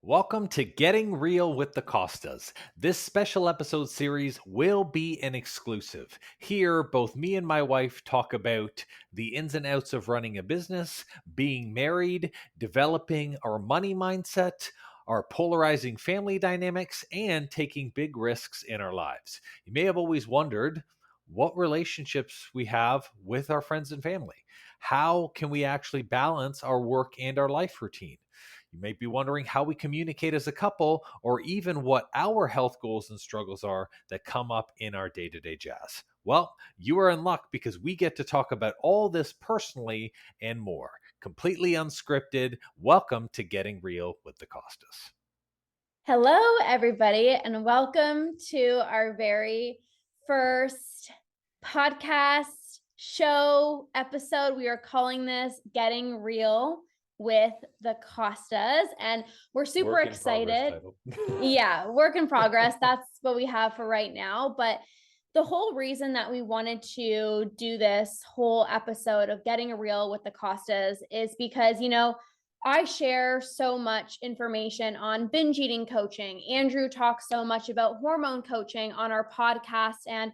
Welcome to Getting Real with the Costas. This special episode series will be an exclusive. Here, both me and my wife talk about the ins and outs of running a business, being married, developing our money mindset, our polarizing family dynamics, and taking big risks in our lives. You may have always wondered what relationships we have with our friends and family. How can we actually balance our work and our life routine? You may be wondering how we communicate as a couple, or even what our health goals and struggles are that come up in our day to day jazz. Well, you are in luck because we get to talk about all this personally and more, completely unscripted. Welcome to Getting Real with the Costas. Hello, everybody, and welcome to our very first podcast show episode. We are calling this Getting Real with the Costas, and we're super excited. Yeah, work in progress. That's what we have for right now. But the whole reason that we wanted to do this whole episode of Getting Real with the Costas is because, I share so much information on binge eating coaching. Andrew talks so much about hormone coaching on our podcast. And,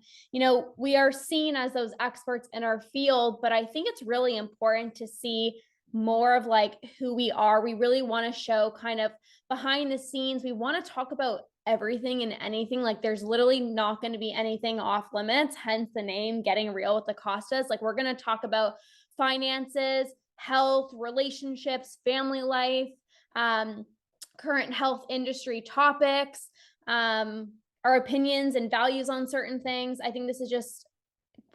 we are seen as those experts in our field, but I think it's really important to see more of like who we are. We really want to show kind of behind the scenes. We want to talk about everything and anything. Like there's literally not going to be anything off limits, hence the name Getting Real with the Costas. Like we're going to talk about finances, health, relationships, family life, current health industry topics, our opinions and values on certain things. I think this is just,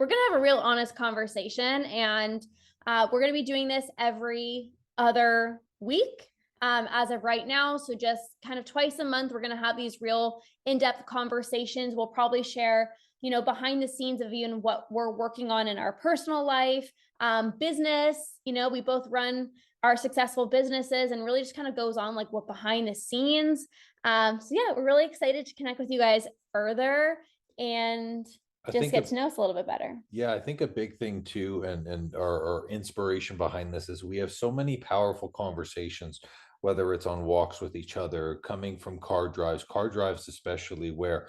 we're going to have a real honest conversation, and we're going to be doing this every other week as of right now. So just kind of twice a month, we're going to have these real in-depth conversations. We'll probably share, behind the scenes of even what we're working on in our personal life, business. We both run our successful businesses, and really just kind of goes on like what behind the scenes. So yeah, we're really excited to connect with you guys further and just get to know us a little bit better. Yeah, I think a big thing too, and our inspiration behind this is we have so many powerful conversations, whether it's on walks with each other, coming from car drives especially, where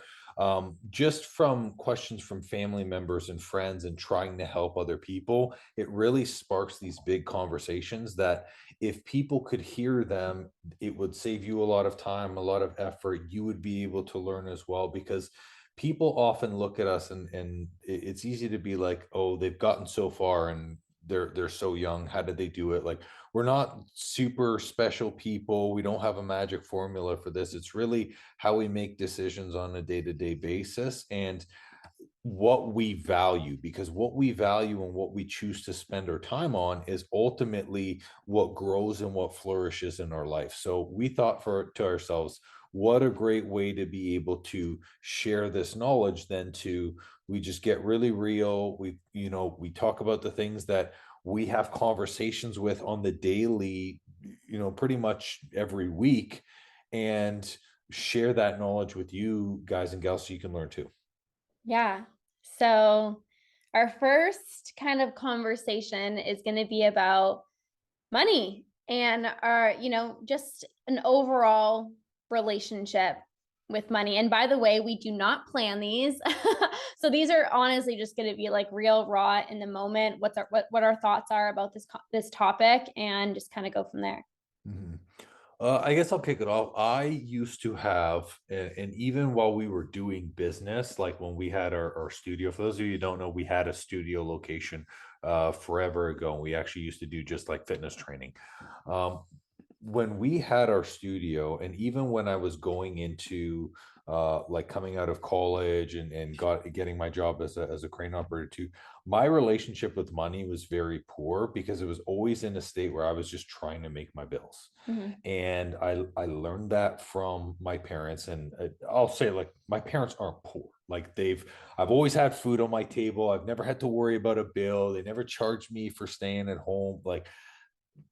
just from questions from family members and friends and trying to help other people, it really sparks these big conversations that if people could hear them, it would save you a lot of time, a lot of effort. You would be able to learn as well because people often look at us and it's easy to be like, oh, they've gotten so far and they're so young, how did they do it? Like, we're not super special people, we don't have a magic formula for this. It's really how we make decisions on a day-to-day basis and what we value, because what we value and what we choose to spend our time on is ultimately what grows and what flourishes in our life. So we thought for to ourselves, what a great way to be able to share this knowledge than to we just get really real. We talk about the things that we have conversations with on the daily, pretty much every week, and share that knowledge with you guys and gals so you can learn too. Yeah. So our first kind of conversation is going to be about money and our, just an overall relationship with money. And by the way, we do not plan these. So these are honestly just going to be like real raw in the moment. What our thoughts are about this topic, and just kind of go from there. Mhm. I guess I'll kick it off. I used to have, and even while we were doing business, like when we had our studio, for those of you who don't know, we had a studio location forever ago. And we actually used to do just like fitness training. Um, when we had our studio, and even when I was going into like coming out of college and getting my job as a crane operator too, my relationship with money was very poor because it was always in a state where I was just trying to make my bills. Mhm. And I learned that from my parents, and I'll say, like, my parents aren't poor. Like, I've always had food on my table. I've never had to worry about a bill. They never charged me for staying at home. Like,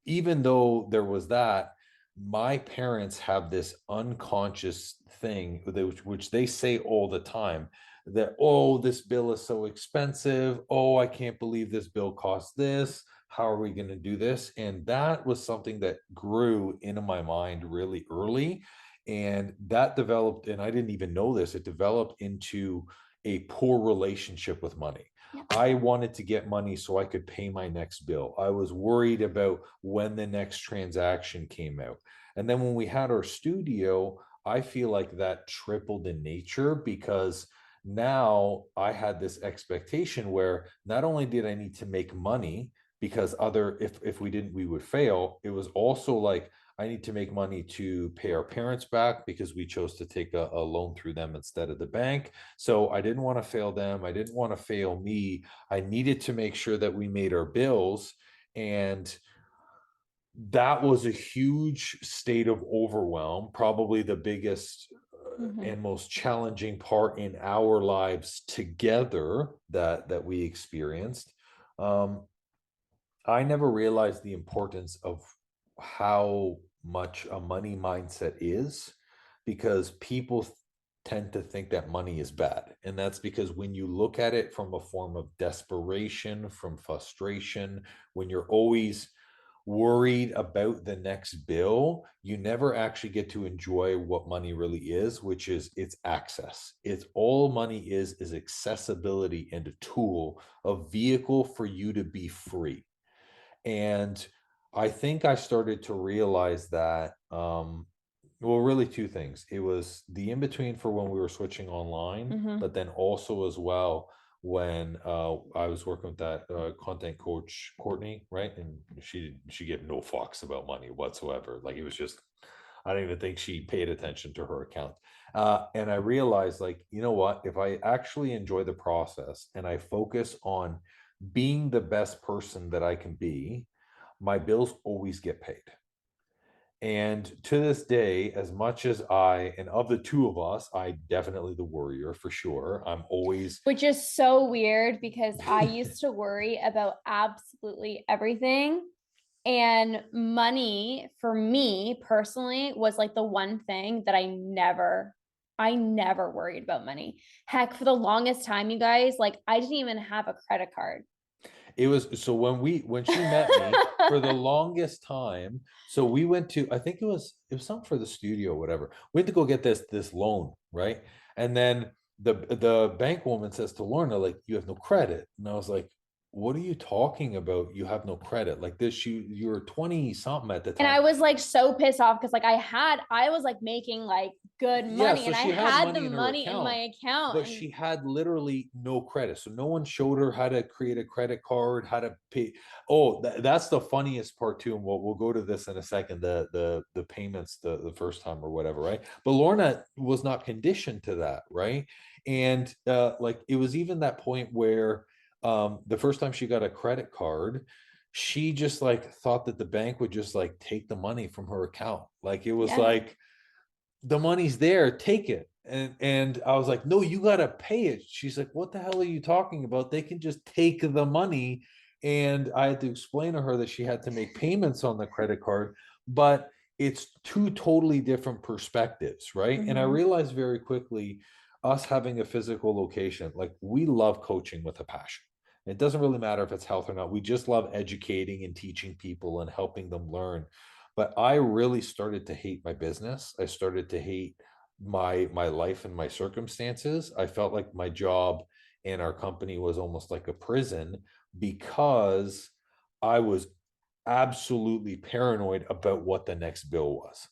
even though there was that, my parents have this unconscious thing which they say all the time, that, oh, this bill is so expensive. Oh, I can't believe this bill costs this. how are we going to do this? And that was something that grew into my mind really early. And that developed, and I didn't even know this, it developed into a poor relationship with money. Yep. I wanted to get money so I could pay my next bill. I was worried about when the next transaction came out. And then when we had our studio, I feel like that tripled in nature because now I had this expectation where not only did I need to make money because if we didn't we would fail, it was also like I need to make money to pay our parents back because we chose to take a loan through them instead of the bank. So I didn't want to fail them. I didn't want to fail me. I needed to make sure that we made our bills. And that was a huge state of overwhelm, probably the biggest and most challenging part in our lives together that we experienced. Um, I never realized the importance of how much a money mindset is because people tend to think that money is bad. And that's because when you look at it from a form of desperation, from frustration, when you're always worried about the next bill, you never actually get to enjoy what money really is, which is its access. It's all money is accessibility and a tool, a vehicle for you to be free. And I think I started to realize that, well, really two things. It was the in between for when we were switching online, but then also as well when I was working with that content coach Courtney, right? And she gave no fucks about money whatsoever. Like it was just, I don't even think she paid attention to her account. And I realized, like, you know what? If I actually enjoy the process and I focus on being the best person that I can be, my bills always get paid. And to this day, as much as and of the two of us, I definitely the worrier for sure. I'm always, Which is so weird because I used to worry about absolutely everything. And money for me personally was like the one thing that I never worried about money. Heck, for the longest time, you guys, like I didn't even have a credit card. it was so when she met me for the longest time. So we went to, I think it was something for the studio or whatever. We had to go get this loan, right? And then the bank woman says to Lorna, like, you have no credit. And I was like, what are you talking about? You have no credit. Like this, you were 20 something at the And time. I was like so pissed off because like I was like making like good Yeah, money so and I she had had the money in her money in my account, account. but And she had literally no credit. So no one showed her how to create a credit card, how to pay. Oh, that's the funniest part too. And we'll go to this in a second, the payments the first time or whatever, right? But Lorna was not conditioned to that, right? And like it was even that point where the first time she got a credit card, she just like thought that the bank would just like take the money from her account. Like it was yeah. like the money's there, take it. And I was like, no, you gotta pay it. She's like, what the hell are you talking about? They can just take the money. And I had to explain to her that she had to make payments on the credit card, but it's two totally different perspectives, right? And I realized very quickly, us having a physical location, like we love coaching with a passion. It doesn't really matter if it's health or not. We just love educating and teaching people and helping them learn. But I really started to hate my business. I started to hate my life and my circumstances. I felt like my job and our company was almost like a prison because I was absolutely paranoid about what the next bill was.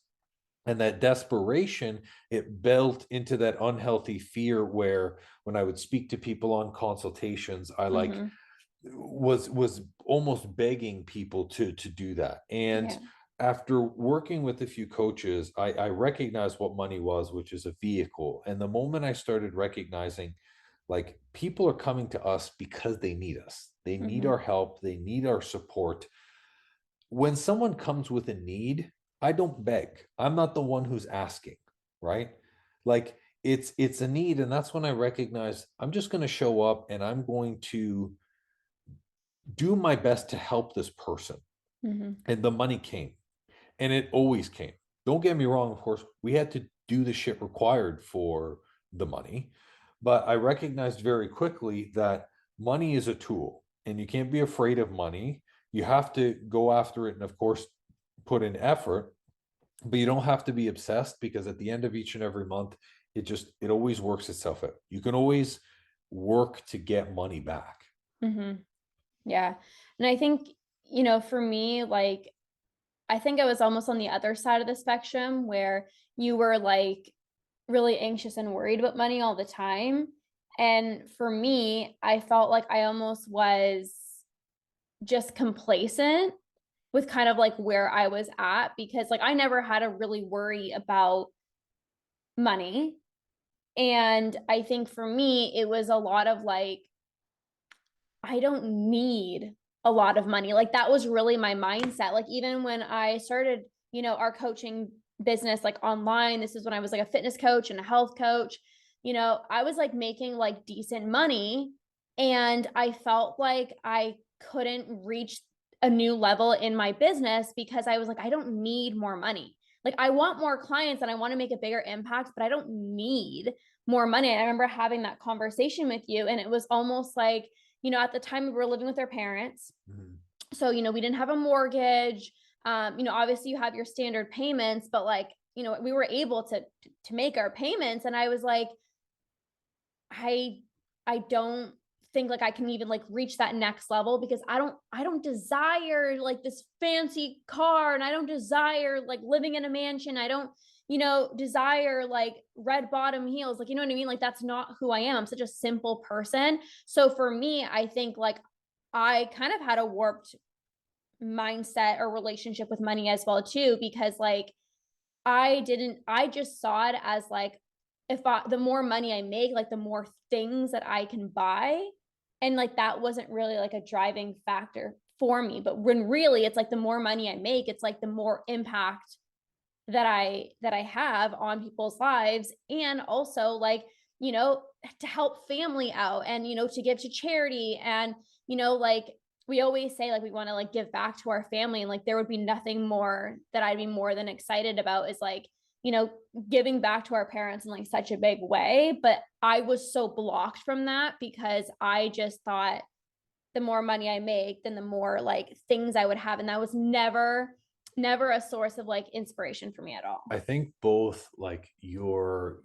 And that desperation, it built into that unhealthy fear where when I would speak to people on consultations, I like was almost begging people to do that. And Yeah. after working with a few coaches, I recognized what money was, which is a vehicle. And the moment I started recognizing, like, people are coming to us because they need us, they need our help, they need our support. When someone comes with a need, I don't beg. I'm not the one who's asking, right? Like it's a need, and that's when I recognize I'm just going to show up and I'm going to do my best to help this person. And the money came, and it always came. Don't get me wrong, of course, we had to do the shit required for the money, but I recognized very quickly that money is a tool, and you can't be afraid of money. You have to go after it and of course put in effort, but you don't have to be obsessed, because at the end of each and every month, it always works itself out. You can always work to get money back. Mm-hmm. Yeah. And I think, you know, for me, like, I think I was almost on the other side of the spectrum where you were like really anxious and worried about money all the time. And for me, I felt like I almost was just complacent with kind of like where I was at, because like I never had to really worry about money. And I think for me, it was a lot of like, I don't need a lot of money. Like that was really my mindset. Like even when I started, you know, our coaching business like online, this is when I was like a fitness coach and a health coach, you know, I was like making like decent money, and I felt like I couldn't reach a new level in my business because I was like, I don't need more money. Like I want more clients and I want to make a bigger impact, but I don't need more money. And I remember having that conversation with you, and it was almost like, you know, at the time we were living with our parents. Mm-hmm. So, you know, we didn't have a mortgage. You know, obviously you have your standard payments, but like, you know, we were able to make our payments. And I was like, I don't think like I can even like reach that next level, because I don't desire like this fancy car, and I don't desire like living in a mansion. I don't, you know, desire like red bottom heels. Like, you know what I mean? Like that's not who I am. I'm such a simple person. So for me, I think like I kind of had a warped mindset or relationship with money as well too, because like I just saw it as like, the more money I make, like the more things that I can buy. And like, that wasn't really like a driving factor for me. But when really it's like the more money I make, it's like the more impact that I have on people's lives. And also like, you know, to help family out, and, you know, to give to charity. And, you know, like we always say, like, we want to like give back to our family. And like, there would be nothing more that I'd be more than excited about is like, you know, giving back to our parents in like such a big way. But I was so blocked from that because I just thought the more money I make, then the more like things I would have. And that was never a source of like inspiration for me at all. I think both like your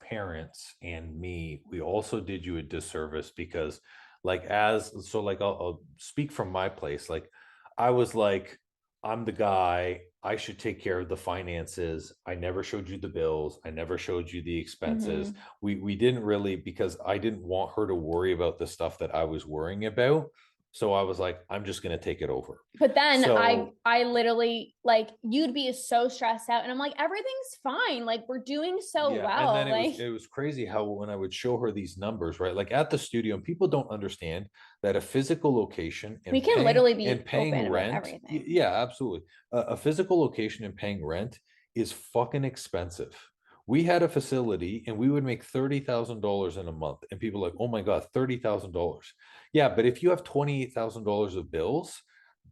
parents and me, we also did you a disservice, because like I'll speak from my place. Like I was like, I'm the guy, I should take care of the finances. I never showed you the bills. I never showed you the expenses. We didn't really, because I didn't want her to worry about the stuff that I was worrying about. So I was like, I'm just going to take it over. But then I literally, like, you'd be so stressed out, and I'm like, everything's fine. Like, we're doing so well. And then like it was crazy how when I would show her these numbers, right? Like at the studio, and people don't understand that a physical location and we can literally be paying open rent. about everything. Yeah, absolutely. A physical location and paying rent is fucking expensive. We had a facility and we would make $30,000 in a month, and people are like, oh my God, $30,000. Yeah, but if you have $28,000 of bills,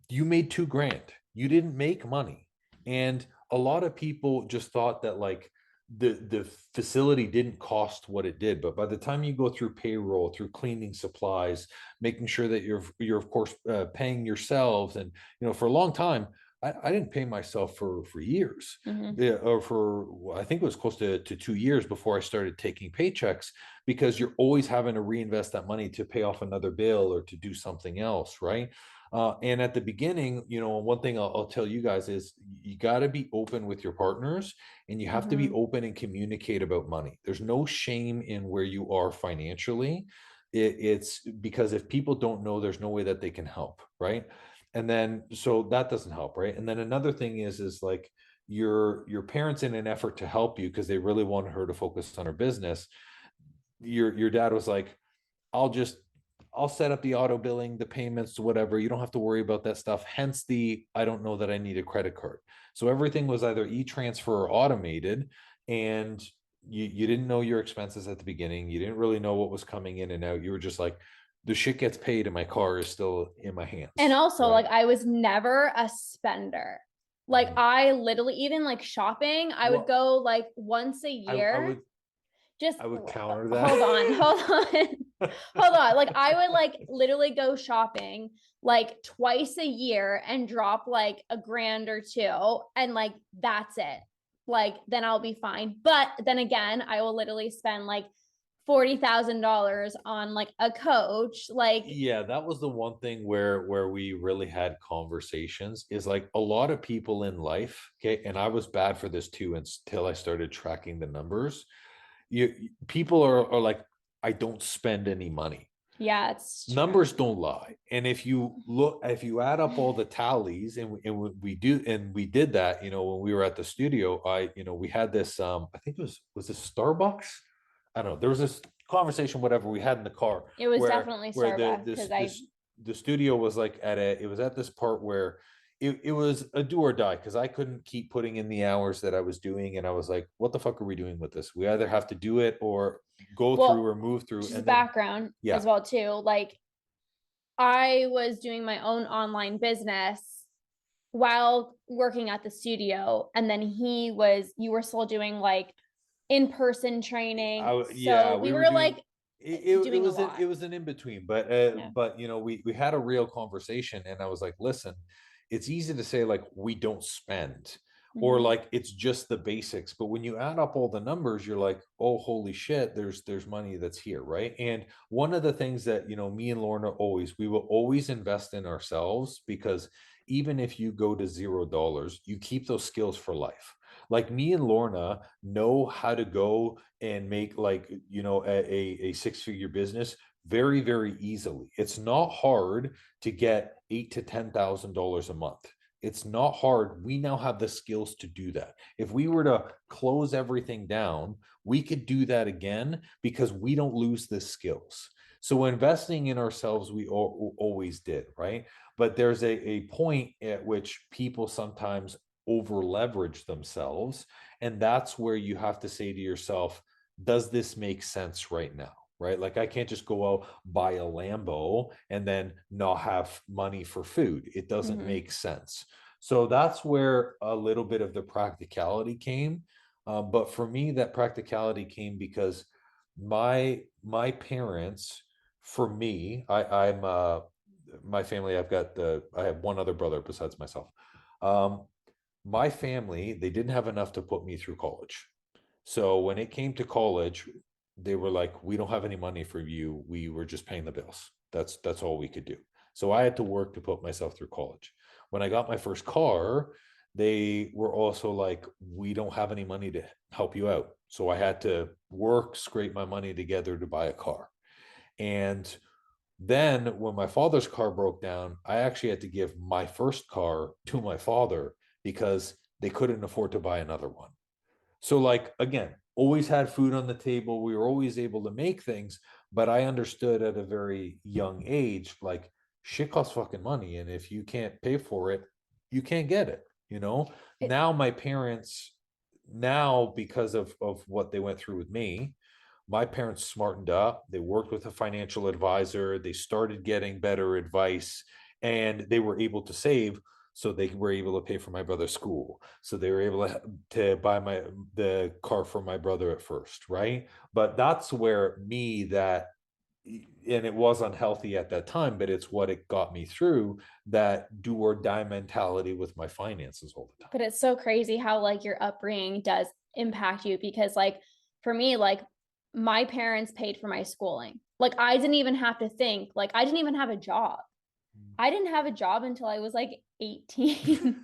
you made $2,000. You didn't make money. And a lot of people just thought that like the facility didn't cost what it did, but by the time you go through payroll, through cleaning supplies, making sure that you're of course paying yourselves, and you know, for a long time I didn't pay myself for years. Or for, I think it was close to 2 years before I started taking paychecks, because you're always having to reinvest that money to pay off another bill or to do something else, right? And at the beginning, you know, one thing I'll tell you guys is you got to be open with your partners, and you have to be open and communicate about money. There's no shame in where you are financially. It's because if people don't know, there's no way that they can help, right? And then so that doesn't help, right? And then another thing is like your parents, in an effort to help you because they really wanted her to focus on her business, your dad was like, I'll set up the auto billing, the payments, whatever. You don't have to worry about that stuff. Hence I don't know that I need a credit card. So everything was either e-transfer or automated, and you didn't know your expenses at the beginning. You didn't really know what was coming in and out. You were just like, the shit gets paid and my car is still in my hands. And also, right? Like, I was never a spender. Like, I literally, even like shopping, I would go like once a year. I would counter that. Hold on. Hold on. Like I would like literally go shopping like twice a year and drop like $1,000 or $2 and like that's it. Like then I'll be fine. But then again, I will literally spend like $40,000 on like a coach. Like Yeah, that was the one thing where we really had conversations, is like a lot of people in life, okay, and I was bad for this too until I started tracking the numbers. People are like, I don't spend any money. yeah, it's true. Numbers don't lie. And if you add up all the tallies, we do, and we did that, when we were at the studio, we had this, I think was this Starbucks? I don't know. There was this conversation, whatever we had in the car. It was definitely where Starbucks because the studio was like it was at this part where it was a do or die, because I couldn't keep putting in the hours that I was doing, and I was like, what the fuck are we doing with this? We either have to do it or go through or move through. Just And background as well too. Like I was doing my own online business while working at the studio, and then you were still doing like in-person training. So we were doing, like doing a lot. It was an in-between, but we had a real conversation, and I was like, listen, it's easy to say like we don't spend, or like it's just the basics, but when you add up all the numbers, you're like, oh holy shit, there's money that's here, right? And one of the things that me and Lorna we will always invest in ourselves, because even if you go to $0, you keep those skills for life. Like me and Lorna know how to go and make like a six-figure business very, very easily. It's not hard to get $8,000 to $10,000 a month. It's not hard. We now have the skills to do that. If we were to close everything down, we could do that again, because we don't lose the skills. So investing in ourselves, we always did, right? But there's a point at which people sometimes over leverage themselves. And that's where you have to say to yourself, does this make sense right now? Right? Like I can't just go out, buy a Lambo, and then not have money for food. It doesn't make sense. So that's where a little bit of the practicality came. But for me, that practicality came because my parents, for me, I'm my family, I have one other brother besides myself. My family, they didn't have enough to put me through college. So when it came to college, they were like, we don't have any money for you. We were just paying the bills. That's all we could do. So I had to work to put myself through college. When I got my first car, they were also like, we don't have any money to help you out. So I had to work, scrape my money together to buy a car. And then when my father's car broke down, I actually had to give my first car to my father because they couldn't afford to buy another one. So like, again, always had food on the table. We were always able to make things, but I understood at a very young age, like shit costs fucking money. And if you can't pay for it, you can't get it, Now my parents, now because of what they went through with me, my parents smartened up. They worked with a financial advisor. They started getting better advice, and they were able to save. So they were able to pay for my brother's school. So they were able to buy the car for my brother at first, right? But that's where and it was unhealthy at that time, but it's what it got me through, that do or die mentality with my finances all the time. But it's so crazy how like your upbringing does impact you, because like for me, like my parents paid for my schooling. Like I didn't even have to think, like I didn't even have a job. I didn't have a job until I was like 18.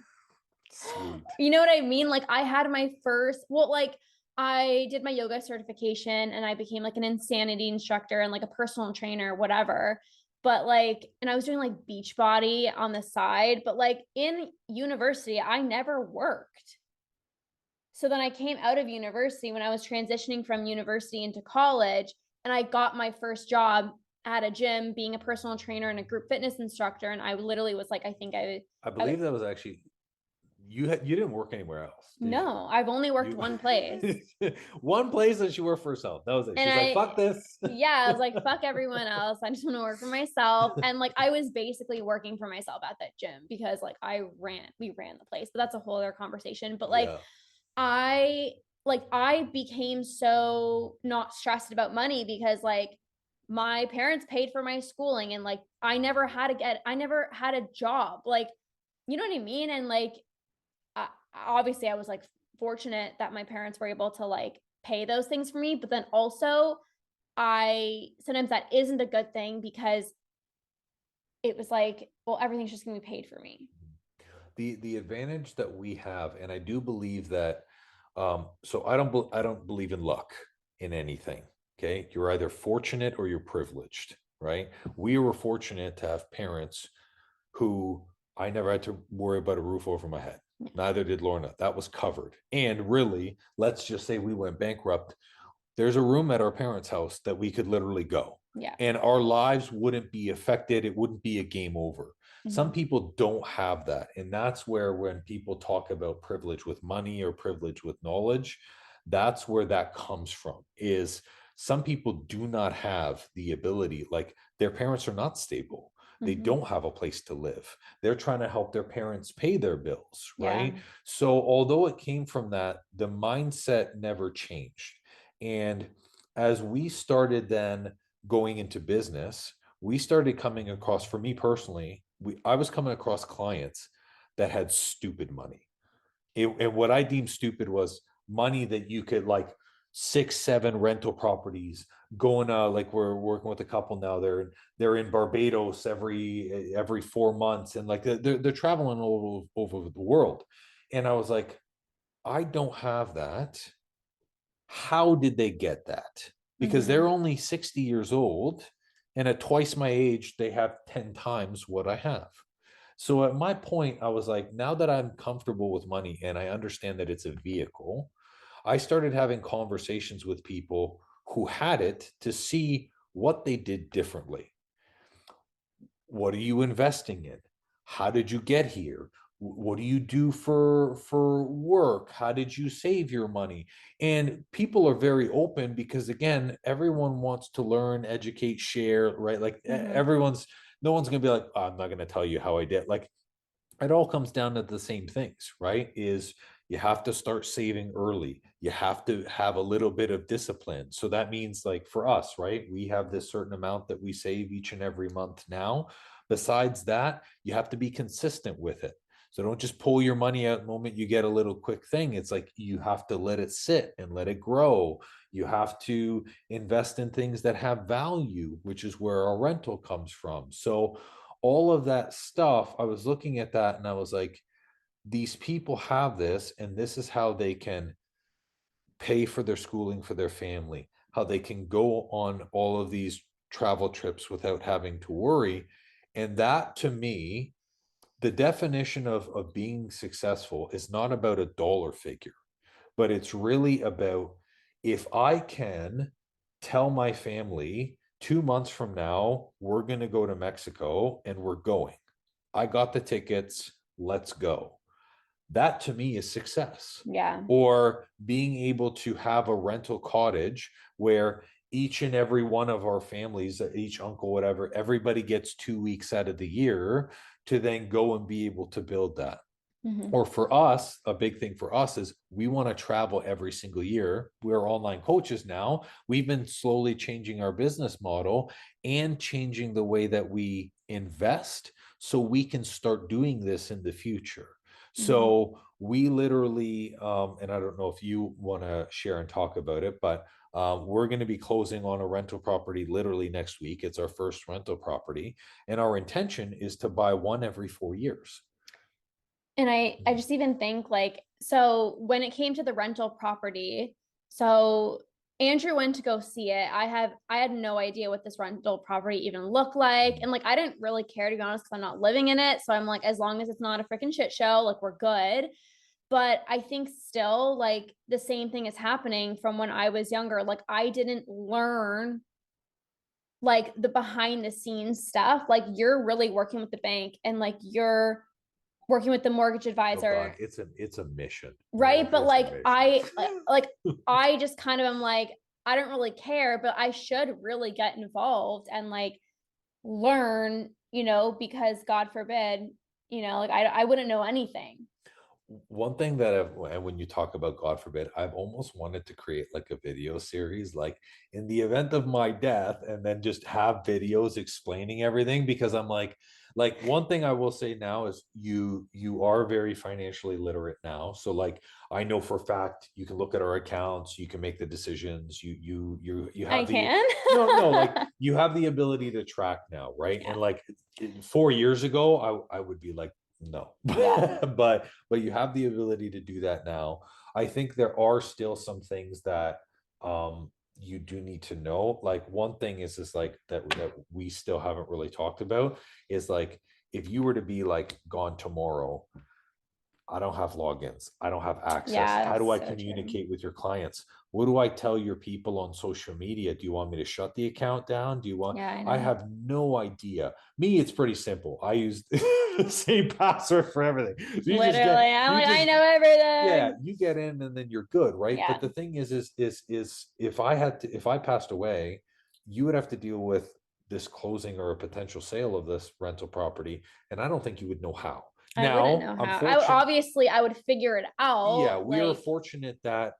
Sweet. You know what I mean? Like I had my first, like I did my yoga certification and I became like an insanity instructor and like a personal trainer, whatever. But like, and I was doing like Beachbody on the side, but like in university, I never worked. So then I came out of university when I was transitioning from university into college, and I got my first job at a gym being a personal trainer and a group fitness instructor. And I literally was like, I believe that was actually, you didn't work anywhere else. No, I've only worked one place. One place that she worked for herself. That was it. She's like, fuck this. Yeah, I was like, fuck everyone else. I just want to work for myself. And like, I was basically working for myself at that gym because like we ran the place, but that's a whole other conversation. But like, I became so not stressed about money because like my parents paid for my schooling, and like I never had a job, like, you know what I mean? And like obviously I was like fortunate that my parents were able to like pay those things for me, but then also I sometimes that isn't a good thing, because it was like, well, everything's just gonna be paid for me. The advantage that we have, and I do believe that, so I don't believe in luck in anything. Okay, you're either fortunate or you're privileged, right? We were fortunate to have parents who I never had to worry about a roof over my head. Yeah. Neither did Lorna. That was covered. And really, let's just say we went bankrupt. There's a room at our parents' house that we could literally go. Yeah. And our lives wouldn't be affected. It wouldn't be a game over. Some people don't have that. And that's where, when people talk about privilege with money or privilege with knowledge, that's where that comes from. Is some people do not have the ability, like their parents are not stable. They don't have a place to live. They're trying to help their parents pay their bills, right? Yeah. So, although it came from that, the mindset never changed. And as we started then going into business, we started coming across, for me personally, I was coming across clients that had stupid money. And what I deemed stupid was money that you could, like, 6, 7 rental properties going, like we're working with a couple now. They're in Barbados every 4 months, and like they're traveling all over the world. And I was like, I don't have that. How did they get that? Because they're only 60 years old, and at twice my age, they have 10 times what I have. So at my point, I was like, now that I'm comfortable with money and I understand that it's a vehicle, I started having conversations with people who had it to see what they did differently. What are you investing in? How did you get here? What do you do for work? How did you save your money? And people are very open, because again, everyone wants to learn, educate, share, right? Like everyone's, no one's going to be like, "Oh, I'm not going to tell you how I did." Like, it all comes down to the same things, right? Is you have to start saving early. You have to have a little bit of discipline. So that means, like for us, right? We have this certain amount that we save each and every month now. Besides that, you have to be consistent with it. So don't just pull your money out the moment you get a little quick thing. It's like you have to let it sit and let it grow. You have to invest in things that have value, which is where our rental comes from. So all of that stuff, I was looking at that and I was like, these people have this, and this is how they can pay for their schooling for their family, how they can go on all of these travel trips without having to worry. And that, to me, the definition of being successful is not about a dollar figure, but it's really about, if I can tell my family 2 months from now, we're going to go to Mexico and we're going. I got the tickets, let's go. That to me is success. Yeah. Or being able to have a rental cottage where each and every one of our families, each uncle, whatever, everybody gets 2 weeks out of the year to then go and be able to build that. Or for us, a big thing for us is we want to travel every single year. We're online coaches now. We've been slowly changing our business model and changing the way that we invest so we can start doing this in the future. So we literally, and I don't know if you want to share and talk about it, but we're going to be closing on a rental property literally next week. It's our first rental property. And our intention is to buy one every 4 years. And I just even think, like, so when it came to the rental property, so Andrew went to go see it. I had no idea what this rental property even looked like. And like, I didn't really care, to be honest, because I'm not living in it. So I'm like, as long as it's not a freaking shit show, like, we're good. But I think still, like, the same thing is happening from when I was younger. Like, I didn't learn like the behind the scenes stuff. Like, you're really working with the bank, and like you're working with the mortgage Oh advisor. God, it's a mission. Right. But It's a like mission. I just kind of am like, I don't really care, but I should really get involved and like learn, because God forbid, like I wouldn't know anything. One thing that and when you talk about, God forbid, I've almost wanted to create like a video series, like in the event of my death, and then just have videos explaining everything, because I'm like one thing I will say now is you are very financially literate now. So like I know for a fact you can look at our accounts, you can make the decisions, you I have the can. no, like you have the ability to track now, right? Yeah. And like 4 years ago, I would be like, no. Yeah. But you have the ability to do that now. I think there are still some things that you do need to know. Like one thing is like that we still haven't really talked about is like if you were to be like gone tomorrow, I don't have logins. I don't have access. Yeah, How do that's I so true. communicate with your clients? What do I tell your people on social media? Do you want me to shut the account down? Do you want, Yeah, I I know. have no idea. Me, it's pretty simple. I use the same password for everything. So Literally, I'm you like, I just, know yeah, everything. you get in and then you're good, right? Yeah. But the thing is if I passed away, you would have to deal with this closing or a potential sale of this rental property. And I don't think you would know how. I wouldn't Now, know I'm how. fortunate. I would figure it Yeah, out. we are Like, fortunate that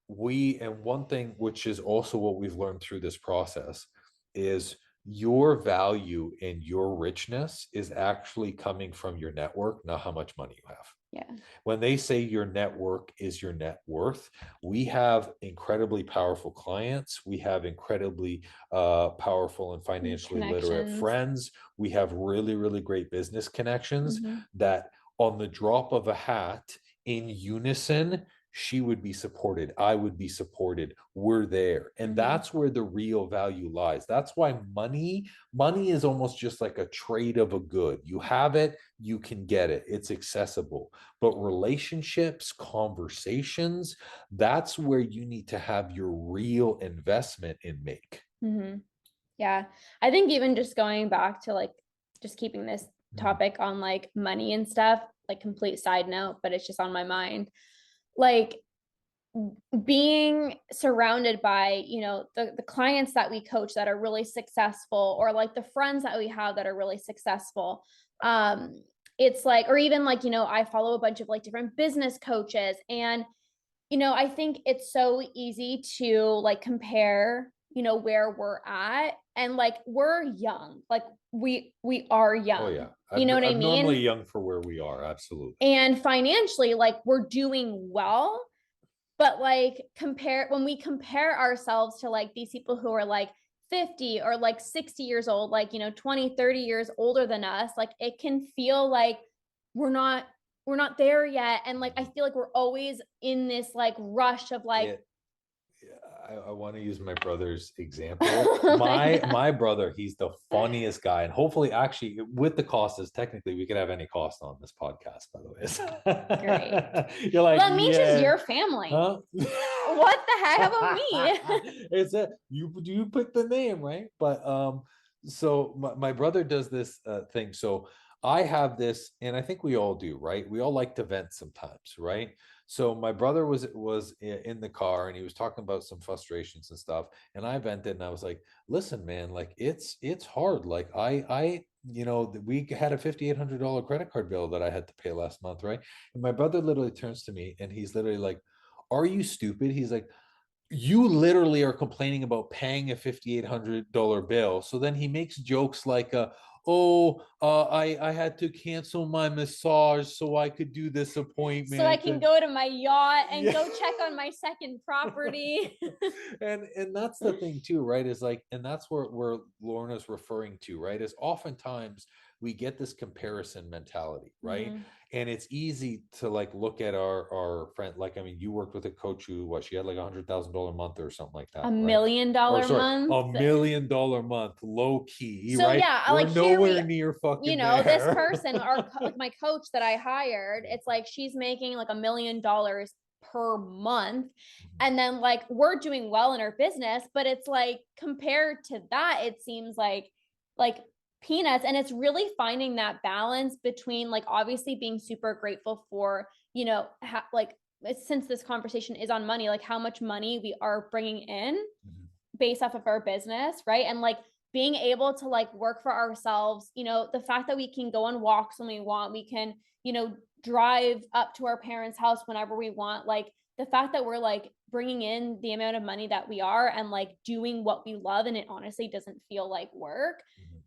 and one thing which is also what we've learned through this process is your value and your richness is actually coming from your network, not how much money you have. yeah, When they say your network is your net worth, we have incredibly powerful clients. We have incredibly powerful and financially literate connections. friends. We have really, really great business connections Mhm. that on the drop of a hat, in unison, she would be supported. I would be supported. We're there. And Mhm. that's where the real value lies. That's why money is almost just like a trade of a good. You have it, you can get it. It's accessible. But relationships, conversations, that's where you need to have your real investment in make. Mhm. Yeah. I think even just going back to like just keeping this Mhm. topic on like money and stuff, like complete side note, but it's just on my mind. Like being surrounded by, the clients that we coach that are really successful, or like the friends that we have that are really successful. It's like, or even like, I follow a bunch of like different business coaches, and I think it's so easy to like compare, where we're at, and like we're young, like we are Oh young, yeah, you know what I abnormally mean? young for where we are. Absolutely. And financially, like we're doing well, but like when we compare ourselves to like these people who are like 50 or like 60 years old, like 20, 30 years older than us, like it can feel like we're not we're not there yet, and like I feel like we're always in this like rush of like It I want to use my brother's example. I My know. brother, he's the funniest guy, and hopefully, actually, with the Costas, technically, we could have any Costa on this podcast. By the Great. way, you're Well, like, that means it's yeah, your family. huh? What the heck? How about me? It's a you put the name right, but so my brother does this thing. So I have this, and I think we all do, right? We all like to vent sometimes, right? So my brother was in the car and he was talking about some frustrations and stuff, and I vented and I was like, "Listen, man, like it's hard. Like we had a $5,800 credit card bill that I had to pay last month, right?" And my brother literally turns to me and he's literally like, "Are you stupid?" He's like, you literally are complaining about paying a $5,800 bill. So then he makes jokes like, I had to cancel my massage so I could do this So I appointment." can And go to my yacht and yeah. go check on my second property. And that's the thing too, right? Is like, and that's where Lorna's referring to, right? Is oftentimes we get this comparison mentality, right? Mhm. And it's easy to like look at our friend, like, I mean, you worked with a coach who, what, she had like $100,000 a month or something like A that, right? million Or dollar sorry, month. $1 million month, low key, So right? yeah, We're like here we, nowhere near fucking this there. person, like my coach that I hired, it's like she's making like $1 million per month. And then like we're doing well in our business, but it's like compared to that, it seems like peanuts. And it's really finding that balance between like obviously being super grateful for, like since this conversation is on money, like how much money we are bringing in based off of our business, right? And like being able to like work for ourselves, the fact that we can go on walks when we want, we can, drive up to our parents' house whenever we want. Like the fact that we're like bringing in the amount of money that we are and like doing what we love, and it honestly doesn't feel like work.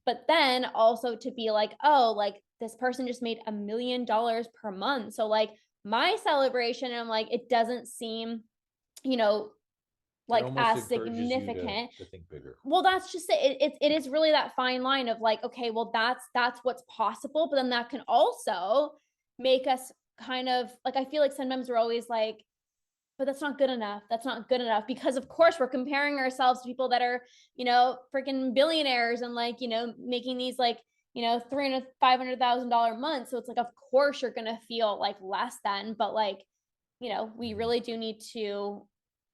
But then also to be like, oh, like this person just made $1 million per month. So like my celebration, and I'm like, it doesn't seem, you know, It like almost as encourages you significant. to think bigger. Well, that's just it is really that fine line of like, okay, well, that's what's possible, but then that can also make us kind of like, I feel like sometimes we're always like, but that's not good enough. That's not good enough, because of course we're comparing ourselves to people that are, you know, freaking billionaires and like, you know, making these like, you know, $300,000-$500,000 months. So it's like, of course you're gonna feel like less than, but like, you know, we really do need to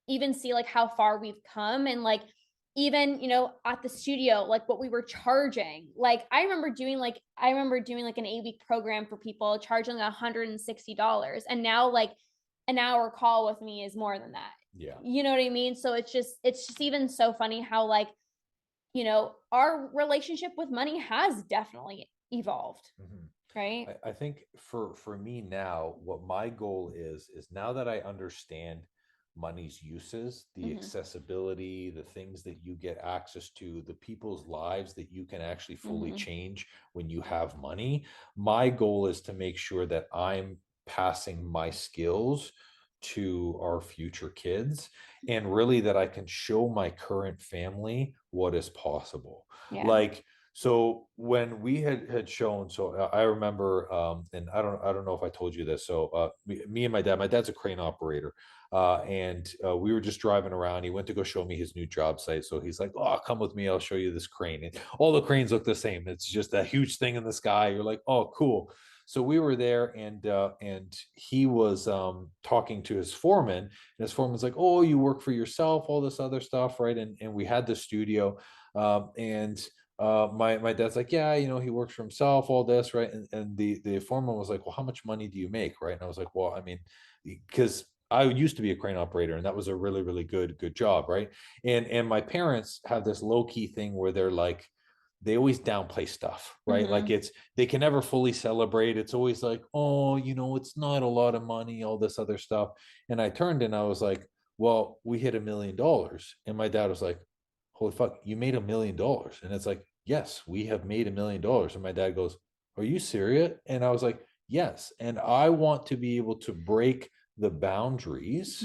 even see like how far we've come, and like even, you know, at the studio, like what we were charging. Like I remember doing like an 8-week program for people, charging $160, and now like an hour call with me is more than that. Yeah. You know what I mean? So it's just even so funny how like, you know, our relationship with money has definitely evolved. Right. I think for me now, what my goal is now that I understand money's uses, the accessibility, the things that you get access to, the people's lives that you can actually fully change when you have money. My goal is to make sure that I'm passing my skills to our future kids, and really that I can show my current family what is possible. Yeah. Like, so when we had shown, so I remember, and I don't know if I told you this. So me and my dad's a crane operator, and we were just driving around. He went to go show me his new job site. So he's like, "Oh, come with me. I'll show you this crane." And all the cranes look the same. It's just a huge thing in the sky. You're like, "Oh, cool." So we were there, and he was talking to his foreman, and his foreman's like, "Oh, you work for yourself, all this other stuff, right?" And we had the studio, and my dad's like, yeah, you know, he works for himself, all this, right? And the foreman was like, well, how much money do you make, right? And I was like, well, I mean, because I used to be a crane operator, and that was a really, really good job, right? And my parents have this low key thing where they're like, they always downplay stuff, right? Like it's, they can never fully celebrate. It's always like, oh, you know, it's not a lot of money, all this other stuff. And I turned and I was like, well, we hit $1 million. And my dad was like, holy fuck, you made $1 million. And it's like, yes, we have made $1 million. And my dad goes, are you serious? And I was like, yes. And I want to be able to break the boundaries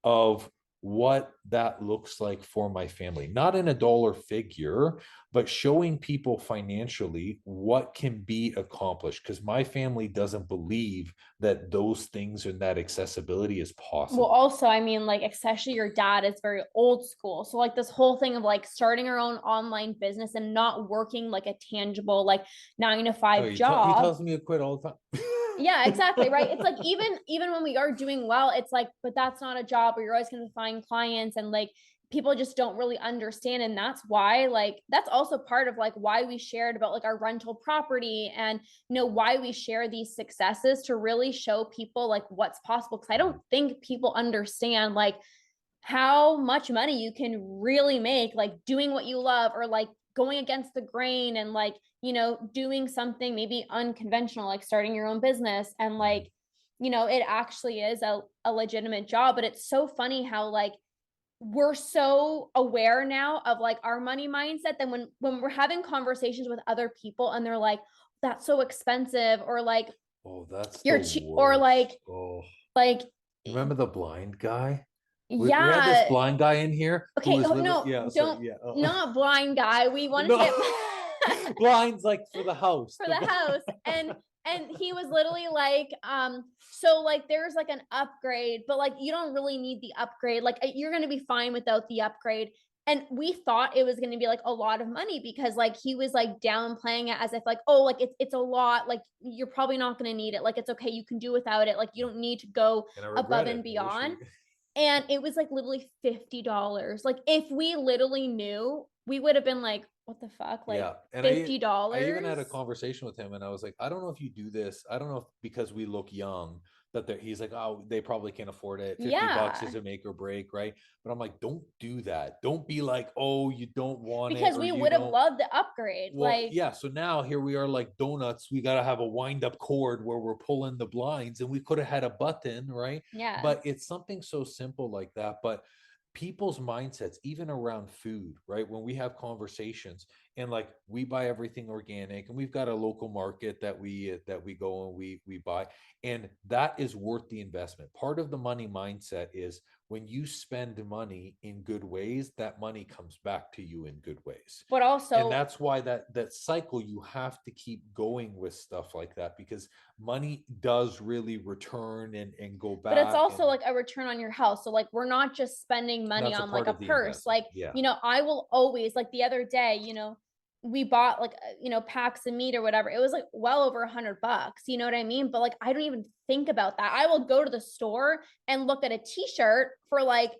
of what that looks like for my family, not in a dollar figure, but showing people financially what can be accomplished, because my family doesn't believe that those things and that accessibility is possible. Well, also, I mean, like, especially your dad is very old school. So, like, this whole thing of like starting our own online business and not working like a tangible, like 9 to 5 job. He tells me to quit all the time. Yeah, exactly. Right. It's like, even when we are doing well, it's like, but that's not a job, or you're always going to find clients, and like people just don't really understand. And that's why, like, that's also part of like why we shared about like our rental property, and you know, why we share these successes, to really show people like what's possible. Cause I don't think people understand like how much money you can really make, like doing what you love, or like going against the grain, and like, you know, doing something maybe unconventional, like starting your own business. And like, you know, it actually is a legitimate job. But it's so funny how like we're so aware now of like our money mindset, then when we're having conversations with other people and they're like, that's so expensive, or like, Oh, that's you're or like, oh, like, remember the blind guy? We had this yeah. blind guy in here. Okay. Who was Oh no, yeah, don't, sorry, yeah. not blind guy. We wanted to No. get Blinds like for the house. for the house. And he was literally like, so like there's like an upgrade, but like you don't really need the upgrade. Like you're gonna be fine without the upgrade. And we thought it was going to be like a lot of money, because like he was like downplaying it as if like, oh, like it's a lot, like you're probably not going to need it, like it's okay, you can do without it, like you don't need to go above and beyond. And it was like literally $50. Like if we literally knew, we would have been like, what the fuck? Like, yeah, and $50. I even had a conversation with him, and I was like, I don't know if you do this. I don't know if because we look young, he's like, oh, they probably can't afford it. $50 Yeah. is a make or break, right? But I'm like, don't do that. Don't be like, oh, you don't want it, Because or we you would have don't. loved the upgrade. Well, Like, yeah. So now here we are, like donuts. We got to have a wind up cord where we're pulling the blinds, and we could have had a button, right? yeah. But it's something so simple like that. But people's mindsets, even around food, right? When we have conversations, and like we buy everything organic, and we've got a local market that we go and we buy, and that is worth the investment. Part of the money mindset is when you spend money in good ways, that money comes back to you in good ways. But And also, that's why that cycle, you have to keep going with stuff like that, because money does really return and go but it's back, also and like a return on your house. So like we're not just spending money that's a on like part a of the purse. investment. Like, Yeah. I will always, like the other day, we bought like packs of meat or whatever. It was like well over $100. You know what I mean? But like I don't even think about that. I will go to the store and look at a t-shirt for like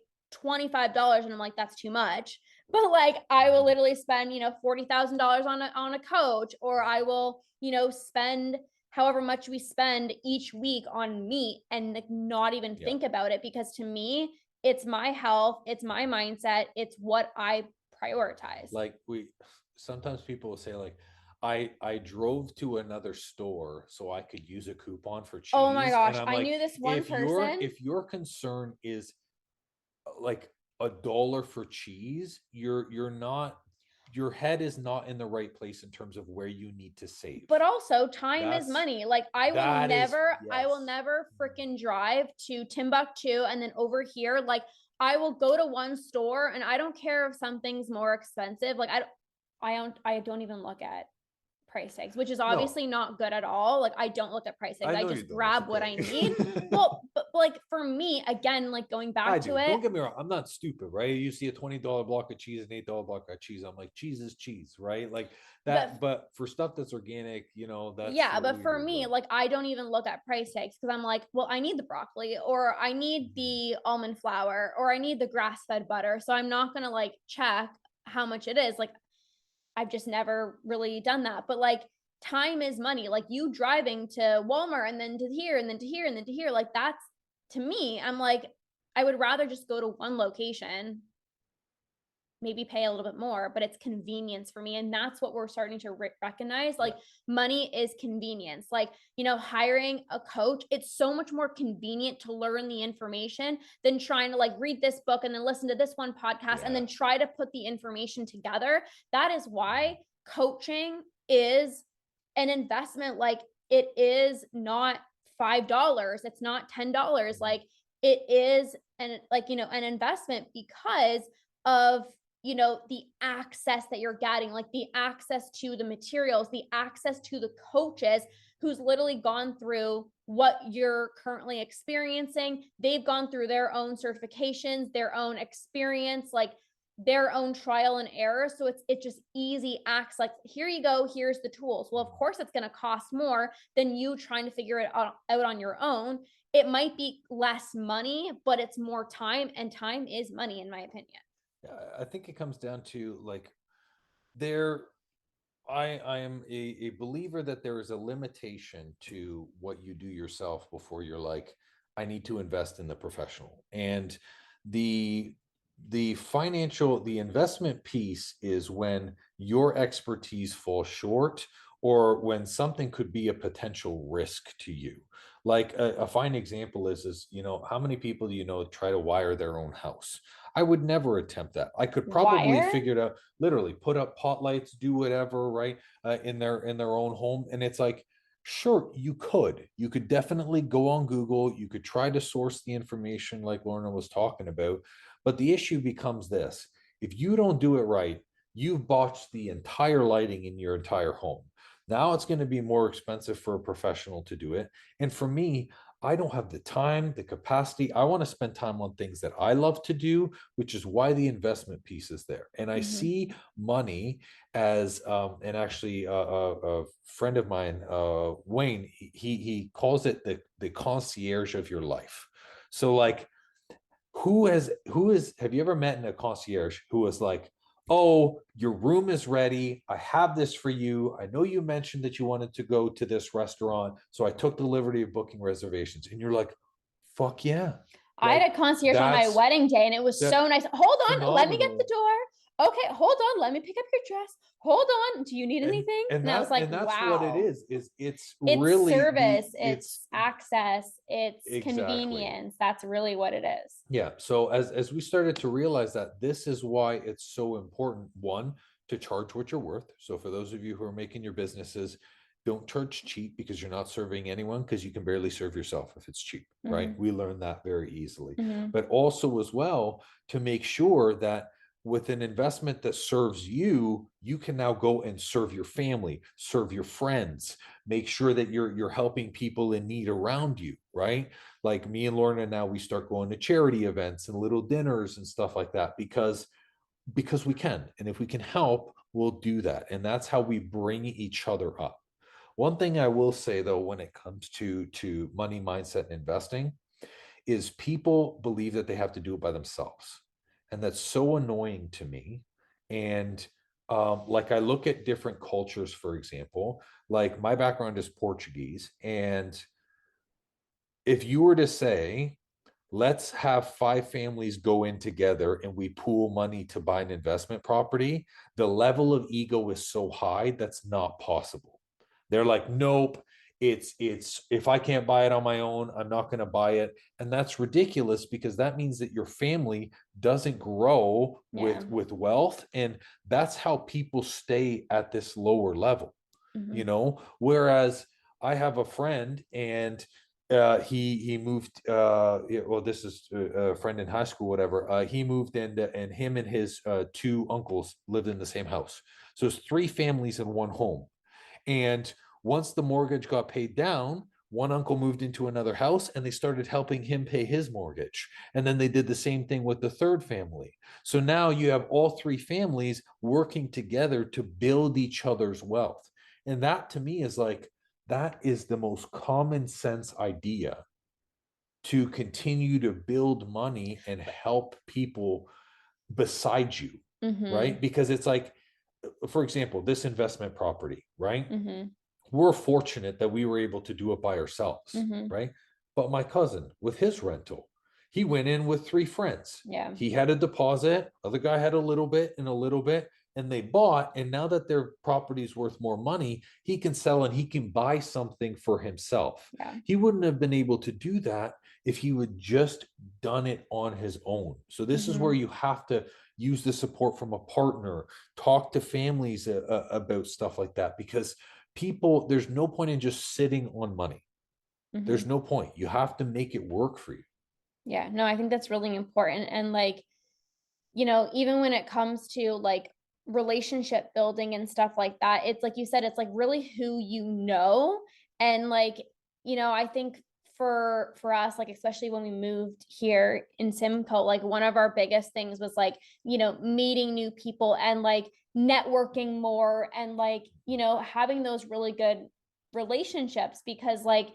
$25 and I'm like, that's too much. But like I will literally spend, $40,000 on a coach, or I will, spend however much we spend each week on meat and like not even Yeah. think about it, because to me, it's my health, it's my mindset, it's what I prioritize. Like we sometimes people will say like, I drove to another store so I could use a coupon for Oh my cheese. And gosh, I'm I like, knew this one if your person. if your concern is like $1 for cheese, you're not, your head is not in the right place in terms of where you need to save. But also time is That's money. Like that is I will yes. never freaking drive to Timbuktu and then over here. Like I will go to one store and I don't care if something's more expensive. Like I don't even look at price tags, which is No, obviously not good at all. Like I don't look at price tags. I I know you just don't. It's grab what okay. I need. Well, but like for me, again, like going I back to do. it, Don't get me wrong. I'm not stupid, right? You see a $20 block of cheese, an $8 block of cheese. I'm like, cheese is cheese, right? Like but that. But for stuff that's organic, that's yeah, what but we for do, me, right? like I don't even look at price tags because I'm like, well, I need the broccoli or I need Mhm. the almond flour or I need the grass-fed butter. So I'm not gonna like check how much it is. Like I've just never really done that. But like time is money. Like you driving to Walmart and then to here and then to here and then to here, like that's to me, I'm like, I would rather just go to one location, maybe pay a little bit more, but it's convenience for me. And that's what we're starting to recognize. Yeah. Like money is convenience. Like, hiring a coach, it's so much more convenient to learn the information than trying to like read this book and then listen to this one podcast and Yeah. then try to put the information together. That is Mhm. why coaching is an investment. Like it is not $5, it's not $10. Mhm. Like it is an investment because of the access that you're getting, like the access to the materials, the access to the coaches who's literally gone through what you're currently experiencing. They've gone through their own certifications, their own experience, like their own trial and error. So it's just easy acts, like here you go, here's the tools. Well, of course it's going to cost more than you trying to figure it out on your own. It might be less money, but it's more time, and time is money in my opinion. Yeah, I think it comes down to like there. I am a believer that there is a limitation to what you do yourself before you're like, I need to invest in the professional. And the the investment piece is when your expertise falls short, or when something could be a potential risk to you. Like a fine example is how many people do you know try to wire their own house? I would never attempt that. I could probably Wire? figure it out, literally put up pot lights, do whatever, right, in their own home. And it's like, sure, you could definitely go on Google, you could try to source the information like Lorna was talking about. But the issue becomes this: if you don't do it right, you've botched the entire lighting in your entire home. Now it's going to be more expensive for a professional to do it. And for me, I don't have the time, the capacity. I want to spend time on things that I love to do, which is why the investment piece is there. And I Mhm. see money as, and actually, a friend of mine, Wayne, he calls it the concierge of your life. So like, have you ever met in a concierge who was like, oh, your room is ready. I have this for you. I know you mentioned that you wanted to go to this restaurant, so I took the liberty of booking reservations. And you're like, fuck yeah. I had a concierge on my That's wedding day and it was that's so nice. Hold on, let me get the phenomenal. door. Okay, hold on, let me pick up your dress. Hold on, do you need anything? And I was like, That's what it wow. is it's It's really service, it's it's access, it's exactly. convenience. That's really what it is. Yeah. So as we started to realize that this is why it's so important, one, to charge what you're worth. So for those of you who are making your businesses, don't charge cheap because you're not serving anyone, because you can barely serve yourself if it's cheap, right? We learned that very easily. But also as well to make sure that with an investment that serves you, you can now go and serve your family, serve your friends, make sure that you're helping people in need around you, right? Like me and Lorna now, we start going to charity events and little dinners and stuff like that because we can. And if we can help, we'll do that. And that's how we bring each other up. One thing I will say though, when it comes to money mindset and investing, is people believe that they have to do it by themselves. And that's so annoying to me. And like I look at different cultures, for example, like my background is Portuguese. And if you were to say, let's have 5 families go in together and we pool money to buy an investment property, the level of ego is so high that's not possible. They're like, nope, it's if I can't buy it on my own, I'm not going to buy it. And that's ridiculous because that means that your family doesn't grow with wealth. And that's how people stay at this lower level, whereas I have a friend and he moved well, this is a friend in high school, whatever. He moved in and him and his 2 uncles lived in the same house, so it's 3 families in one home. And once the mortgage got paid down, one uncle moved into another house and they started helping him pay his mortgage, and then they did the same thing with the third family. So now you have all 3 families working together to build each other's wealth. And that to me is like, that is the most common sense idea to continue to build money and help people beside you, right? Because it's like, for example, this investment property, right? We're fortunate that we were able to do it by ourselves, right? But my cousin with his rental, he went in with 3 friends. Yeah. He had a deposit, other guy had a little bit and a little bit, and they bought. And now that their property is worth more money, he can sell and he can buy something for himself. Yeah. He wouldn't have been able to do that if he would just done it on his own. So this is where you have to use the support from a partner, talk to families about stuff like that, because people, there's no point in just sitting on money. There's no point. You have to make it work for you. Yeah, no, I think that's really important. And like, even when it comes to like relationship building and stuff like that, it's like you said, it's like really who you know. And like, I think for us, like especially when we moved here in Simcoe, like one of our biggest things was like, meeting new people and like networking more and like, having those really good relationships, because like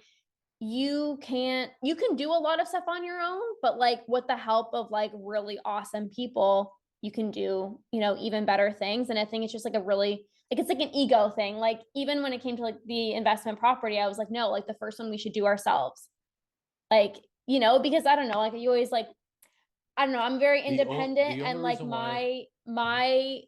you can do a lot of stuff on your own, but like with the help of like really awesome people, you can do, even better things. And I think it's just like a really, like, it's like an ego thing. Like even when it came to like the investment property, I was like, no, like the first one we should do ourselves. Like, because I don't know, like you always like, I don't know, I'm very independent, the and only like reason why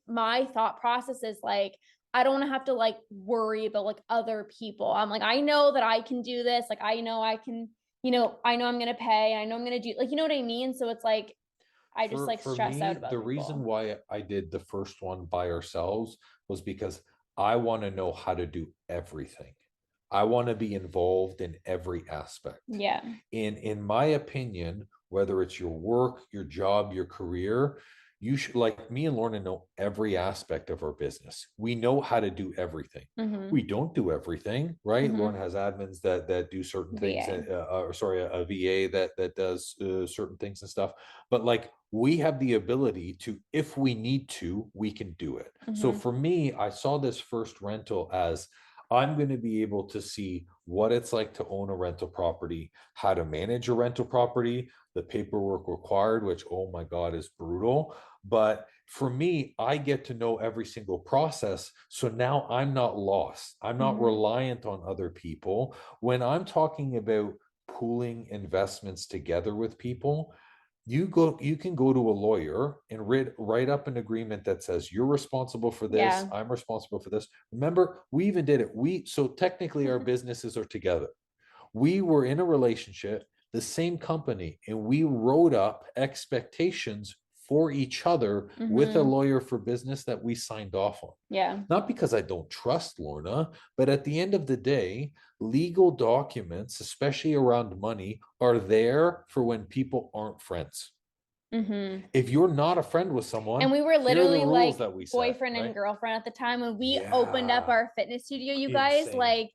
my thought process is like, I don't want to have to like worry about like other people. I'm like, I know that I can do this. Like, I know I can, I know I'm going to pay. I know I'm going to do, like, you know what I mean? So it's like, I just like for stress out me, about the reason people. why I did the first one by ourselves was because I want to know how to do everything. I want to be involved in every aspect. Yeah. In my opinion, whether it's your work, your job, your career, you should, like me and Lorna, know every aspect of our business. We know how to do everything. We don't do everything, right? Lorna has admins that do certain things, VA. or sorry, a VA that does certain things and stuff. But like, we have the ability to, if we need to, we can do it. So for me, I saw this first rental as, I'm going to be able to see what it's like to own a rental property, how to manage a rental property, the paperwork required, which, oh my God, is brutal. But for me, I get to know every single process. So now I'm not lost. I'm not reliant on other people. When I'm talking about pooling investments together with people, you can go to a lawyer and write up an agreement that says you're responsible for this, Yeah. I'm responsible for this. Remember, we even did it. So technically our businesses are together. We were in a relationship, the same company, and we wrote up expectations for each other with a lawyer for business that we signed off on. Yeah. Not because I don't trust Lorna, but at the end of the day, legal documents, especially around money, are there for when people aren't friends. If you're not a friend with someone, And we were here are the literally rules like that we set, boyfriend and right? girlfriend at the time when we opened up Yeah, our fitness studio, you guys. insane. Like,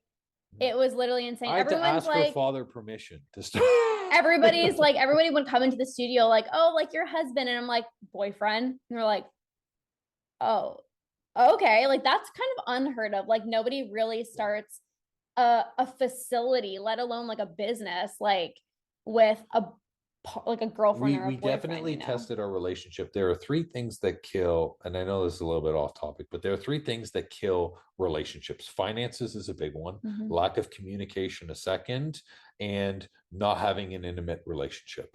it was literally insane. I had to Everyone's ask her like, father permission to start. everybody's like, everybody would come into the studio like, oh, like your husband. And I'm like, boyfriend. And we're like, oh, okay. Like, that's kind of unheard of. Like, nobody really starts a facility, let alone like a business, like with a girlfriend or a We boyfriend, definitely tested our relationship. There are three things that kill, and I know this is a little bit off topic, but there are three things that kill relationships. Finances is a big one, lack of communication a second, and not having an intimate relationship.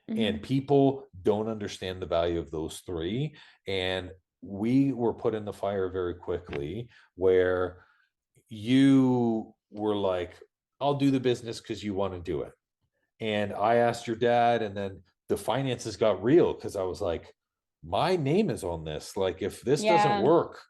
And people don't understand the value of those three. And we were put in the fire very quickly, where you were like, I'll do the business because you want to do it. And I asked your dad, and then the finances got real because I was like, my name is on this. Like, if this doesn't work,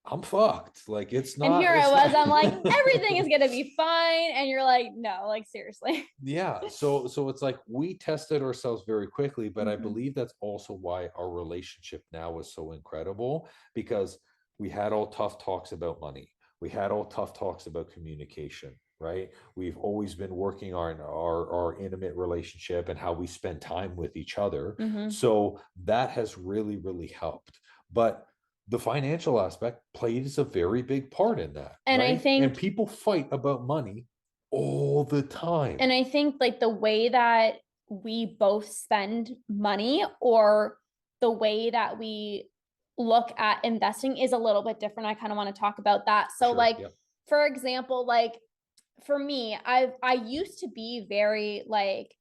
I'm fucked. Like, it's not. And here I was, I'm like, everything is gonna be fine. And you're like, no, like seriously. Yeah. So it's like we tested ourselves very quickly, but I believe that's also why our relationship now is so incredible, because we had all tough talks about money. We had all tough talks about communication, right? We've always been working on our intimate relationship and how we spend time with each other. So that has really, really helped. But the financial aspect plays a very big part in that. And right? I think, and people fight about money all the time. And I think like the way that we both spend money, or the way that we look at investing, is a little bit different. I kind of want to talk about that. So for example, like for me, I used to be very like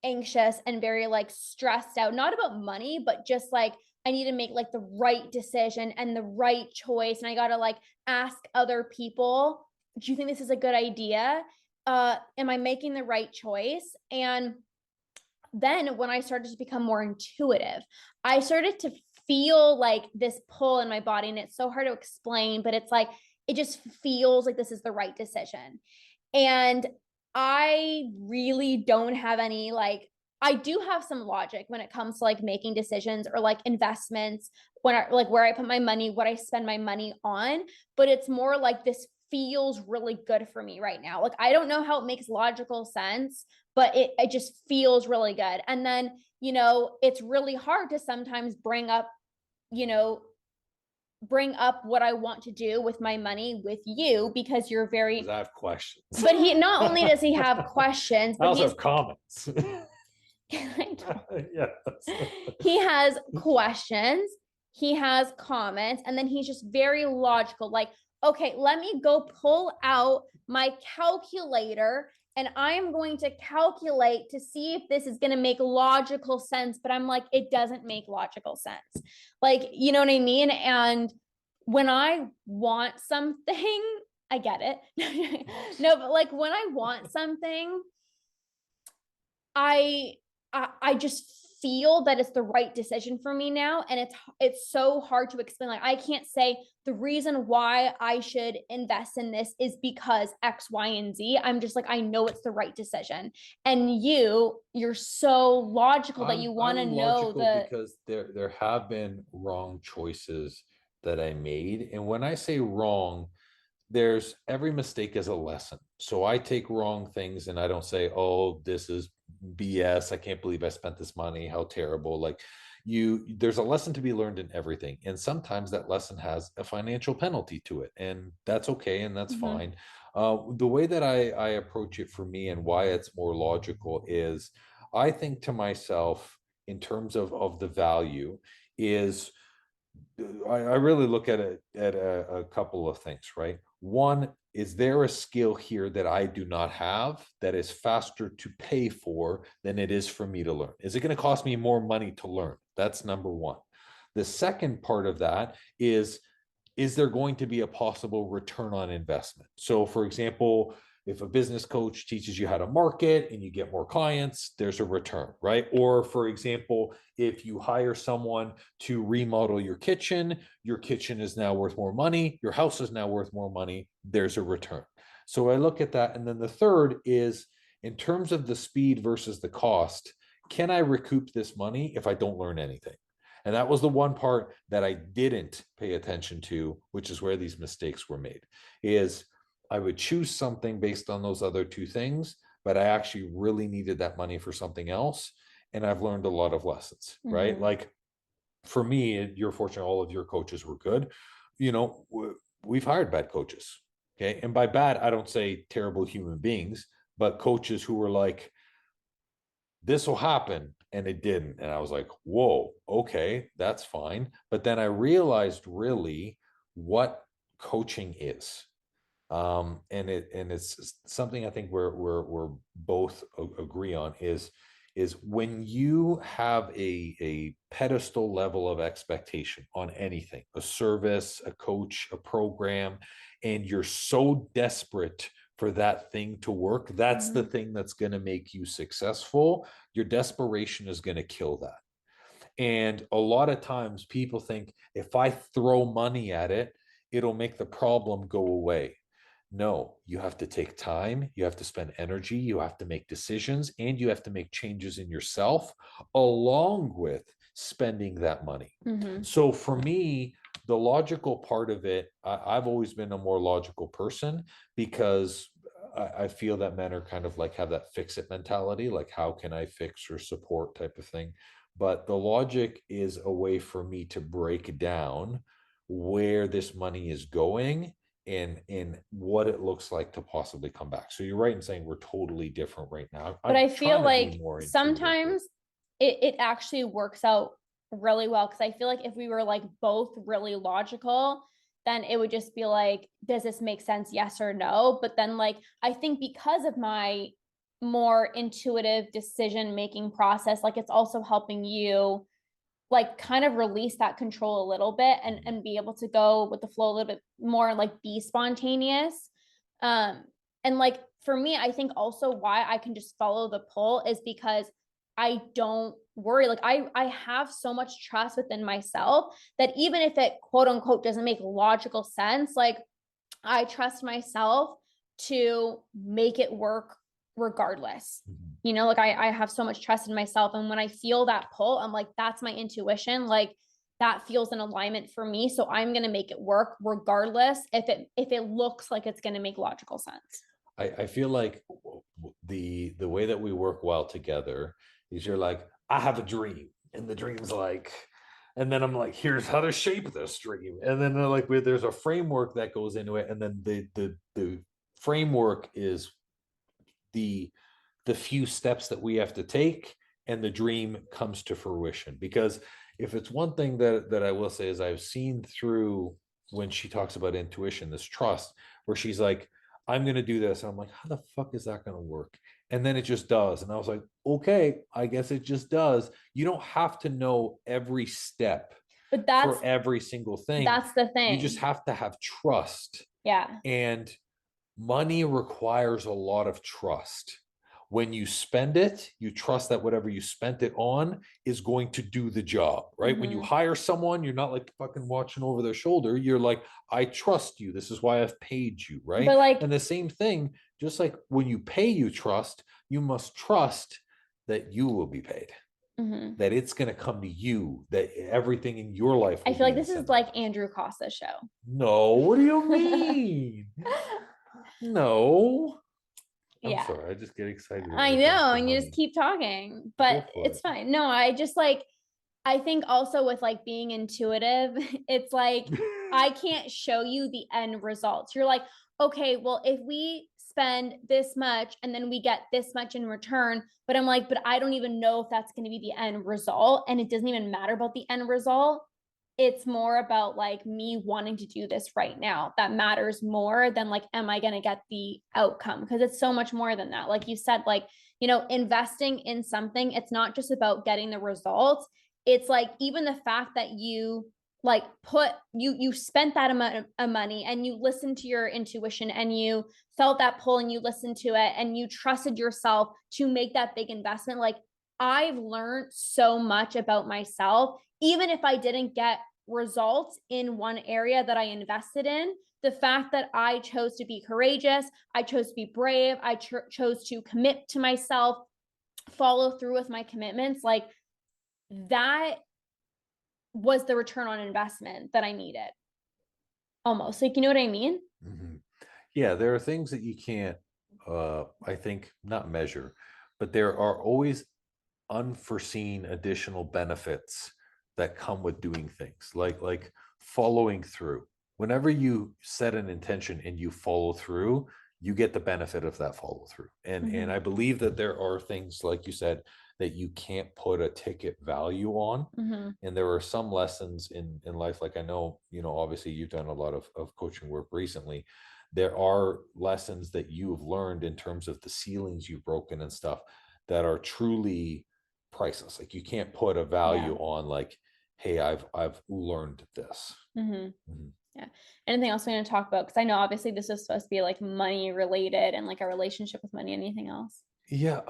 anxious and very like stressed out, not about money, but just like I need to make like the right decision and the right choice. And I got to like ask other people, do you think this is a good idea? Am I making the right choice? And then when I started to become more intuitive, I started to feel like this pull in my body, and it's so hard to explain, but it's like, it just feels like this is the right decision. And I really don't have any, like, I do have some logic when it comes to like making decisions or like investments, when I like where I put my money, what I spend my money on, but it's more like this feels really good for me right now. Like, I don't know how it makes logical sense, but it just feels really good. And then, it's really hard to sometimes bring up what I want to do with my money with you, because you're very, I have questions. But he not only does he have questions, I but also have comments. yes. He has questions, he has comments, and then he's just very logical. Like, okay, let me go pull out my calculator and I am going to calculate to see if this is going to make logical sense. But I'm like, it doesn't make logical sense. Like, you know what I mean? And when I want something, I get it. No, but like when I want something, I just feel that it's the right decision for me now. And it's so hard to explain. Like, I can't say the reason why I should invest in this is because X, Y, and Z. I'm just like, I know it's the right decision. And you're so logical that you want to know because there have been wrong choices that I made. And when I say wrong, there's every mistake is a lesson. So I take wrong things and I don't say, oh, this is BS. I can't believe I spent this money. How terrible. Like, there's a lesson to be learned in everything. And sometimes that lesson has a financial penalty to it. And that's okay. And that's fine. The way that I approach it for me, and why it's more logical, is I think to myself, in terms of the value, is I really look at it at a couple of things, right? One, is there a skill here that I do not have that is faster to pay for than it is for me to learn? Is it going to cost me more money to learn? That's number one. The second part of that is there going to be a possible return on investment? So, for example, if a business coach teaches you how to market and you get more clients, there's a return, right? Or, for example, if you hire someone to remodel your kitchen is now worth more money, your house is now worth more money, there's a return. So I look at that. And then the third is, in terms of the speed versus the cost, can I recoup this money if I don't learn anything? And that was the one part that I didn't pay attention to, which is where these mistakes were made, is I would choose something based on those other two things, but I actually really needed that money for something else. And I've learned a lot of lessons, right? Like, for me, you're fortunate all of your coaches were good. You know, we've hired bad coaches. Okay. And by bad, I don't say terrible human beings, but coaches who were like, this will happen, and it didn't. And I was like, whoa, okay, that's fine. But then I realized really what coaching is. And it's something I think we're both agree on is when you have a pedestal level of expectation on anything, a service, a coach, a program, and you're so desperate for that thing to work, that's the thing that's going to make you successful. Your desperation is going to kill that. And a lot of times people think, if I throw money at it, it'll make the problem go away. No, you have to take time, you have to spend energy, you have to make decisions, and you have to make changes in yourself along with spending that money. So for me, the logical part of it, I've always been a more logical person, because I feel that men are kind of like have that fix it mentality, like how can I fix or support type of thing. But the logic is a way for me to break down where this money is going and what it looks like to possibly come back. So you're right in saying we're totally different right now. But I feel like intuitive. sometimes it actually works out really well, because I feel like if we were like both really logical, then it would just be like, does this make sense? Yes or no. But then, like, I think because of my more intuitive decision making process, like, it's also helping you like kind of release that control a little bit and be able to go with the flow a little bit more and like be spontaneous. And like for me, I think also why I can just follow the pull is because I don't worry. Like I have so much trust within myself that even if it quote unquote doesn't make logical sense, like I trust myself to make it work regardless. You know, like I have so much trust in myself. And when I feel that pull, I'm like, that's my intuition. Like that feels in alignment for me. So I'm going to make it work regardless if it looks like it's going to make logical sense. I feel like the way that we work well together is you're like, I have a dream, and the dream's like, and then I'm like, here's how to shape this dream. And then like there's a framework that goes into it. And then the framework is the few steps that we have to take, and the dream comes to fruition. Because if it's one thing that I will say is I've seen through when she talks about intuition, this trust, where she's like, I'm going to do this. And I'm like, how the fuck is that going to work? And then it just does. And I was like, okay, I guess it just does. You don't have to know every step But that's for every single thing. That's the thing. You just have to have trust. Yeah. And money requires a lot of trust. When you spend it, you trust that whatever you spent it on is going to do the job, right? When you hire someone, you're not like fucking watching over their shoulder. You're like, I trust you. This is why I've paid you, right? But like, and the same thing, just like when you pay, you trust, you must trust that you will be paid. That it's going to come to you, that everything in your life. I feel like this is like Andrew Costa's show. No, what do you mean? No. I'm sorry, I just get excited. I know, and you just keep talking, but it's fine. No, I just like, I think also with like being intuitive, it's like, I can't show you the end results. You're like, okay, well, if we spend this much and then we get this much in return. But I'm like, but I don't even know if that's going to be the end result. And it doesn't even matter about the end result. It's more about like me wanting to do this right now. That matters more than like, am I going to get the outcome? Because it's so much more than that. Like you said, like, investing in something, it's not just about getting the results. It's like even the fact that you like you spent that amount of money and you listened to your intuition and you felt that pull and you listened to it and you trusted yourself to make that big investment. Like I've learned so much about myself, even if I didn't get results in one area that I invested in. The fact that I chose to be courageous, I chose to be brave, I chose to commit to myself, follow through with my commitments, like that was the return on investment that I needed. Almost, like, you know what I mean? Mhm. Yeah, there are things that you can't, I think, not measure, but there are always unforeseen additional benefits that come with doing things, like following through. Whenever you set an intention and you follow through, you get the benefit of that follow through. And I believe that there are things, like you said, that you can't put a ticket value on. And there are some lessons in life, like I know, obviously you've done a lot of coaching work recently. There are lessons that you've learned in terms of the ceilings you've broken and stuff that are truly priceless. Like you can't put a value on like, hey, I've learned this. Yeah. Anything else we're going to talk about? Because I know obviously this is supposed to be like money related and like a relationship with money. Anything else? Yeah.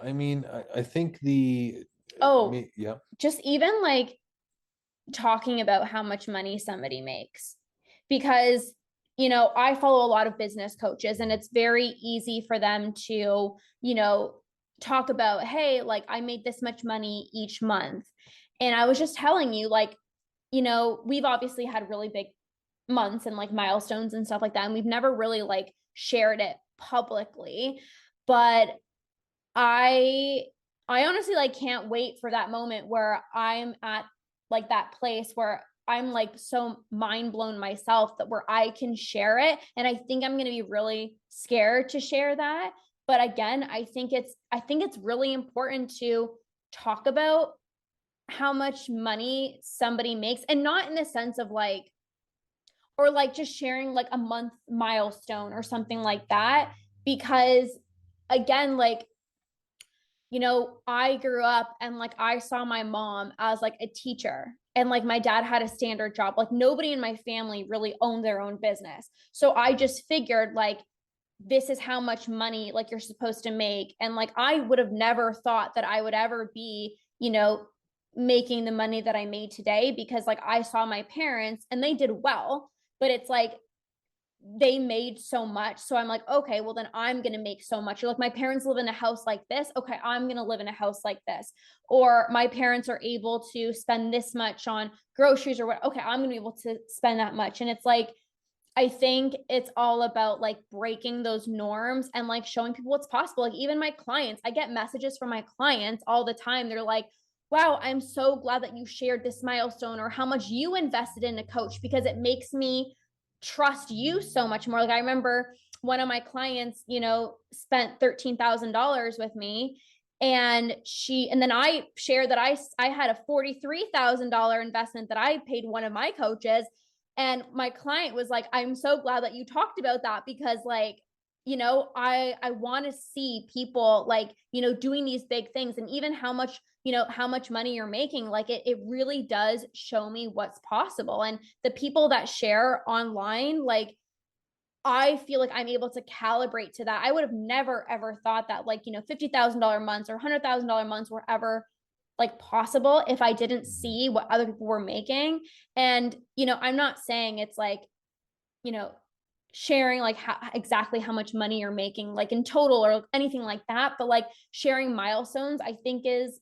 I mean, I think yeah. Just even like talking about how much money somebody makes, because I follow a lot of business coaches and it's very easy for them to talk about, hey, like I made this much money each month. And I was just telling you, like, we've obviously had really big months and like milestones and stuff like that, and we've never really like shared it publicly. But I honestly like can't wait for that moment where I'm at like that place where I'm like so mind blown myself that where I can share it. And I think I'm going to be really scared to share that. But again, I think it's really important to talk about how much money somebody makes, and not in the sense of like, or like just sharing like a month milestone or something like that. Because again, like, I grew up and like I saw my mom as like a teacher, and like my dad had a standard job. Like nobody in my family really owned their own business. So I just figured like this is how much money like you're supposed to make. And like I would have never thought that I would ever be, making the money that I made today, because like I saw my parents and they did well, but it's like they made so much. So I'm like, okay, well then I'm going to make so much. Or like my parents live in a house like this. Okay, I'm going to live in a house like this. Or my parents are able to spend this much on groceries or what. Okay, I'm going to be able to spend that much. And it's like, I think it's all about like breaking those norms and like showing people what's possible. Like even my clients, I get messages from my clients all the time. They're like, wow, I'm so glad that you shared this milestone or how much you invested in a coach, because it makes me trust you so much more. Like I remember one of my clients, spent $13,000 with me, and then I shared that I had a $43,000 investment that I paid one of my coaches. And my client was like, I'm so glad that you talked about that, because like, I want to see people like, doing these big things, and even how much money you're making. Like it really does show me what's possible. And the people that share online, like I feel like I'm able to calibrate to that. I would have never ever thought that like, $50,000 months or $100,000 months were ever like possible if I didn't see what other people were making. And, I'm not saying it's like, you know, sharing like exactly how much money you're making, like in total or anything like that. But like sharing milestones, I think is,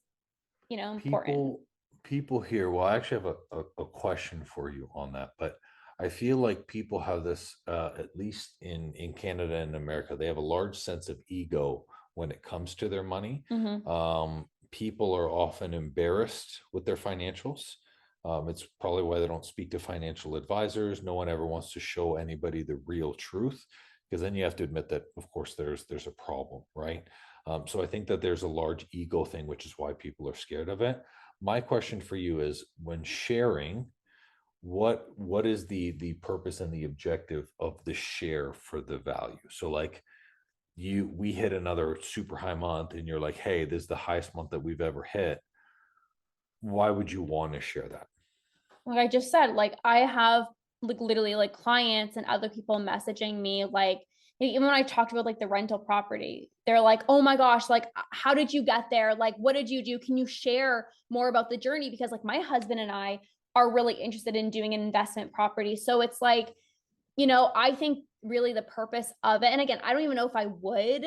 important. People here, well, I actually have a question for you on that, but I feel like people have this, at least in Canada and America, they have a large sense of ego when it comes to their money. Mhm. People are often embarrassed with their financials. It's probably why they don't speak to financial advisors. No one ever wants to show anybody the real truth, because then you have to admit that, of course, there's a problem, right? So I think that there's a large ego thing, which is why people are scared of it. My question for you is, when sharing, what is the purpose and the objective of the share for the value? So like we hit another super high month and you're like, hey, this is the highest month that we've ever hit. Why would you want to share that? Like I just said, like I have like literally like clients and other people messaging me, like even when I talked about like the rental property, they're like, oh my gosh, like how did you get there? Like, what did you do? Can you share more about the journey? Because like my husband and I are really interested in doing an investment property. So it's like, I think really the purpose of it. And again, I don't even know if I would,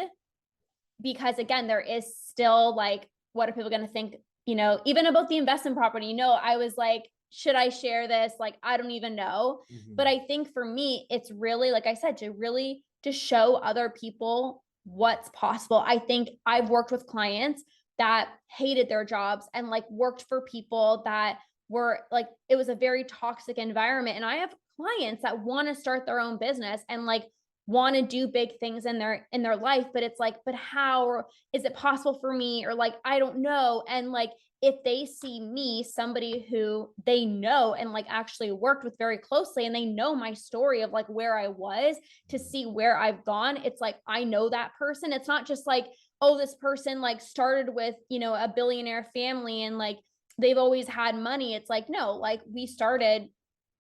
because again, there is still like, what are people going to think, even about the investment property, I was like, should I share this? Like, I don't even know. But I think for me, it's really, like I said, to really to show other people what's possible. I think I've worked with clients that hated their jobs and like worked for people that were like, it was a very toxic environment. And I have clients that want to start their own business and like want to do big things in their life, but it's like, but how is it possible for me? Or like, I don't know. And like, if they see me, somebody who they know and like actually worked with very closely, and they know my story of like where I was to see where I've gone, it's like, I know that person. It's not just like, oh, this person like started with, a billionaire family and like they've always had money. It's like, no, like we started,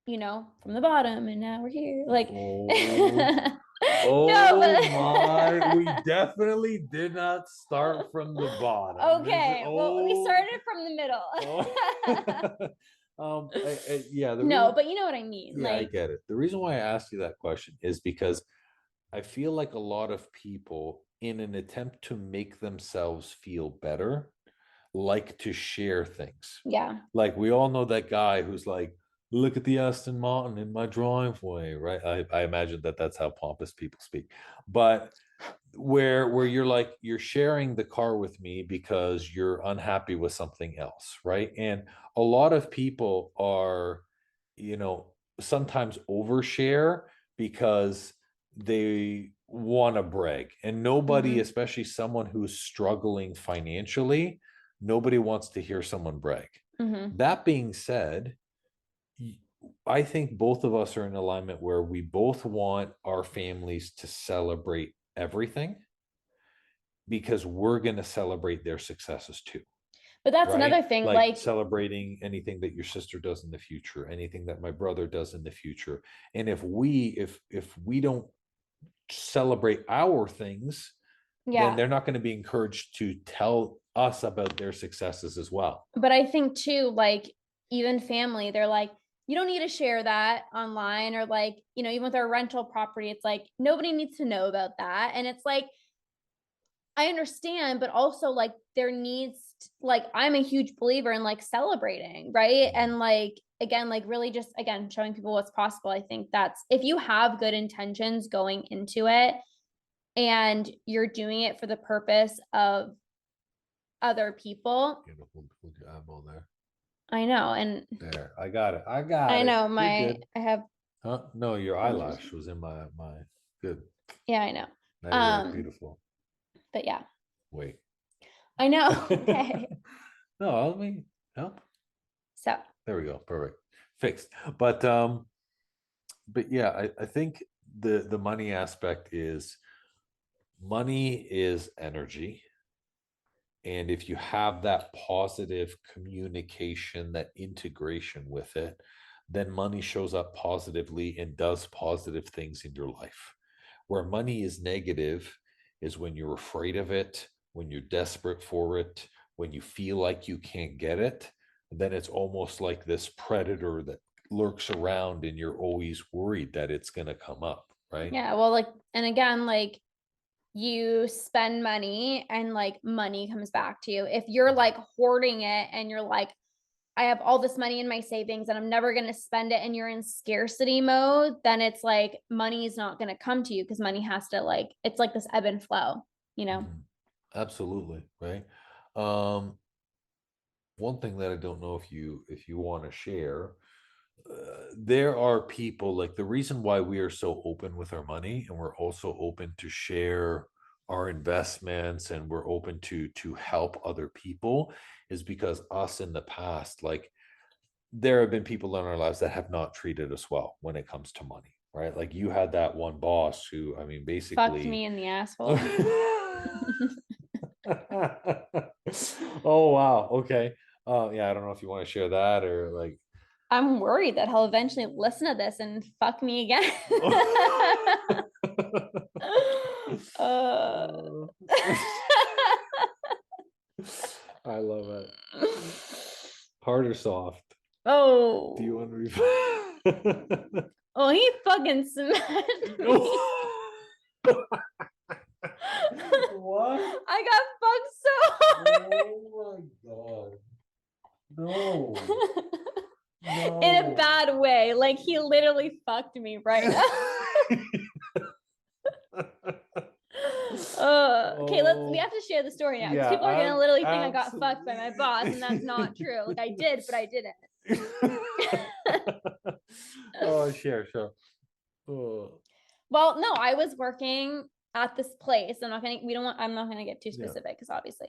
from the bottom and now we're here. Like, Oh, no, oh but my, we definitely did not start from the bottom. okay. Well, we started from the middle. Yeah, No, but you know what I mean. yeah, I Like, get it. The reason why I asked you that question is because I feel like a lot of people, in an attempt to make themselves feel better, like to share things. yeah. Like we all know that guy who's like, look at the Aston Martin in my driveway, right? I imagine that that's how pompous people speak. But where you're like, you're sharing the car with me because you're unhappy with something else, right? And a lot of people are, you know, sometimes overshare because they want to brag. And nobody, especially someone who's struggling financially, nobody wants to hear someone brag. That being said, I think both of us are in alignment where we both want our families to celebrate everything, because we're going to celebrate their successes too. But that's Right? another thing. Like Like, celebrating anything that your sister does in the future, anything that my brother does in the future. And if we don't celebrate our things, then yeah. they're not going to be encouraged to tell us about their successes as well. But I think too, like, even family, they're like, you don't need to share that online, or like, even with our rental property, it's like nobody needs to know about that. And it's like, I understand, but also like there needs like I'm a huge believer in like celebrating, right? And like again, like really just again showing people what's possible. I think that's if you have good intentions going into it and you're doing it for the purpose of other people. Hold your eyeball there. I know, and There, I got it. I got I it. know You're good. I have Huh? No, your eyelash was in my good. yeah, I know. Now you look beautiful. But yeah. Wait. I know. Okay. No, let me help. So There we go. Perfect. Fixed. But yeah, I think the money aspect is, money is energy. And if you have that positive communication, that integration with it, then money shows up positively and does positive things in your life. Where money is negative is when you're afraid of it, when you're desperate for it, when you feel like you can't get it. Then it's almost like this predator that lurks around and you're always worried that it's going to come up, right? yeah, well, like, and again, like you spend money and like money comes back to you. If you're like hoarding it and you're like, I have all this money in my savings and I'm never going to spend it, and you're in scarcity mode, then it's like money is not going to come to you because money has to like, it's like this ebb and flow, Absolutely. Right. Um, one thing that I don't know if you want to share, there are people, like, the reason why we are so open with our money, and we're also open to share our investments, and we're open to help other people, is because us in the past, like, there have been people in our lives that have not treated us well when it comes to money, right? Like, you had that one boss who, I mean, Fucked basically. me in the asshole. Oh wow, okay. Yeah, I don't know if you want to share that, or like. I'm worried that he'll eventually listen to this and fuck me again. uh. I love it. Hard or soft? Oh. Do you want to Oh, he fucking smashed me. What? I got fucked so hard. Oh my god. No. In a No. bad way. Like, he literally fucked me right now. Okay, we have to share the story now, because Yeah, people are gonna literally think I got absolutely. fucked by my boss, and that's not true. Like, I did, but I didn't. Oh, sure. Oh, Well, no, I was working at this place. I'm not gonna get too yeah. specific, because obviously,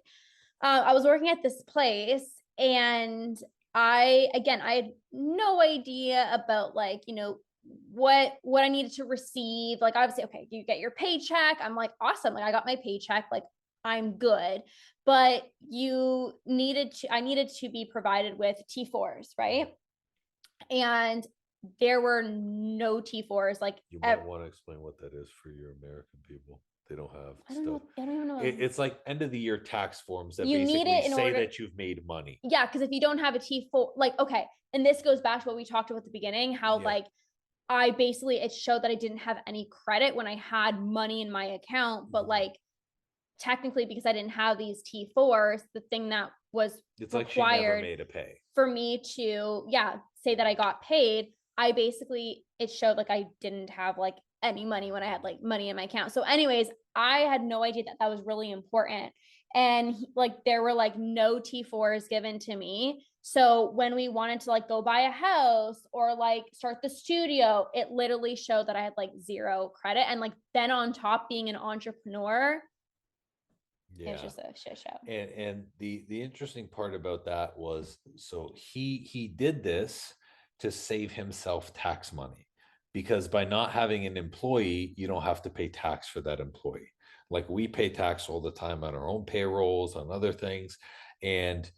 I was working at this place, and I had no idea about, like, what I needed to receive. Like, obviously, okay, you get your paycheck. I'm like, awesome. Like, I got my paycheck. Like, I'm good. But I needed to be provided with T4s, right? And there were no T4s. Like, You might want to explain what that is for your American people. They don't have stuff. I don't even know. It's like end of the year tax forms that You need basically it in say order that you've made money. Yeah, because if you don't have a T4, like, okay, and this goes back to what we talked about at the beginning, how Yeah. like it showed that I didn't have any credit when I had money in my account, but like technically, because I didn't have these T4s, the thing that was It's like she never required made a pay. for me to say that I got paid, it showed like I didn't have like any money when I had like money in my account. So anyways, I had no idea that that was really important. And like there were like no T4s given to me. So when we wanted to like go buy a house or like start the studio, it literally showed that I had like zero credit. And like then on top, being an entrepreneur, it was just a shit show. And the interesting part about that was, so he did this to save himself tax money, because by not having an employee, you don't have to pay tax for that employee. Like, we pay tax all the time on our own payrolls, on other things. And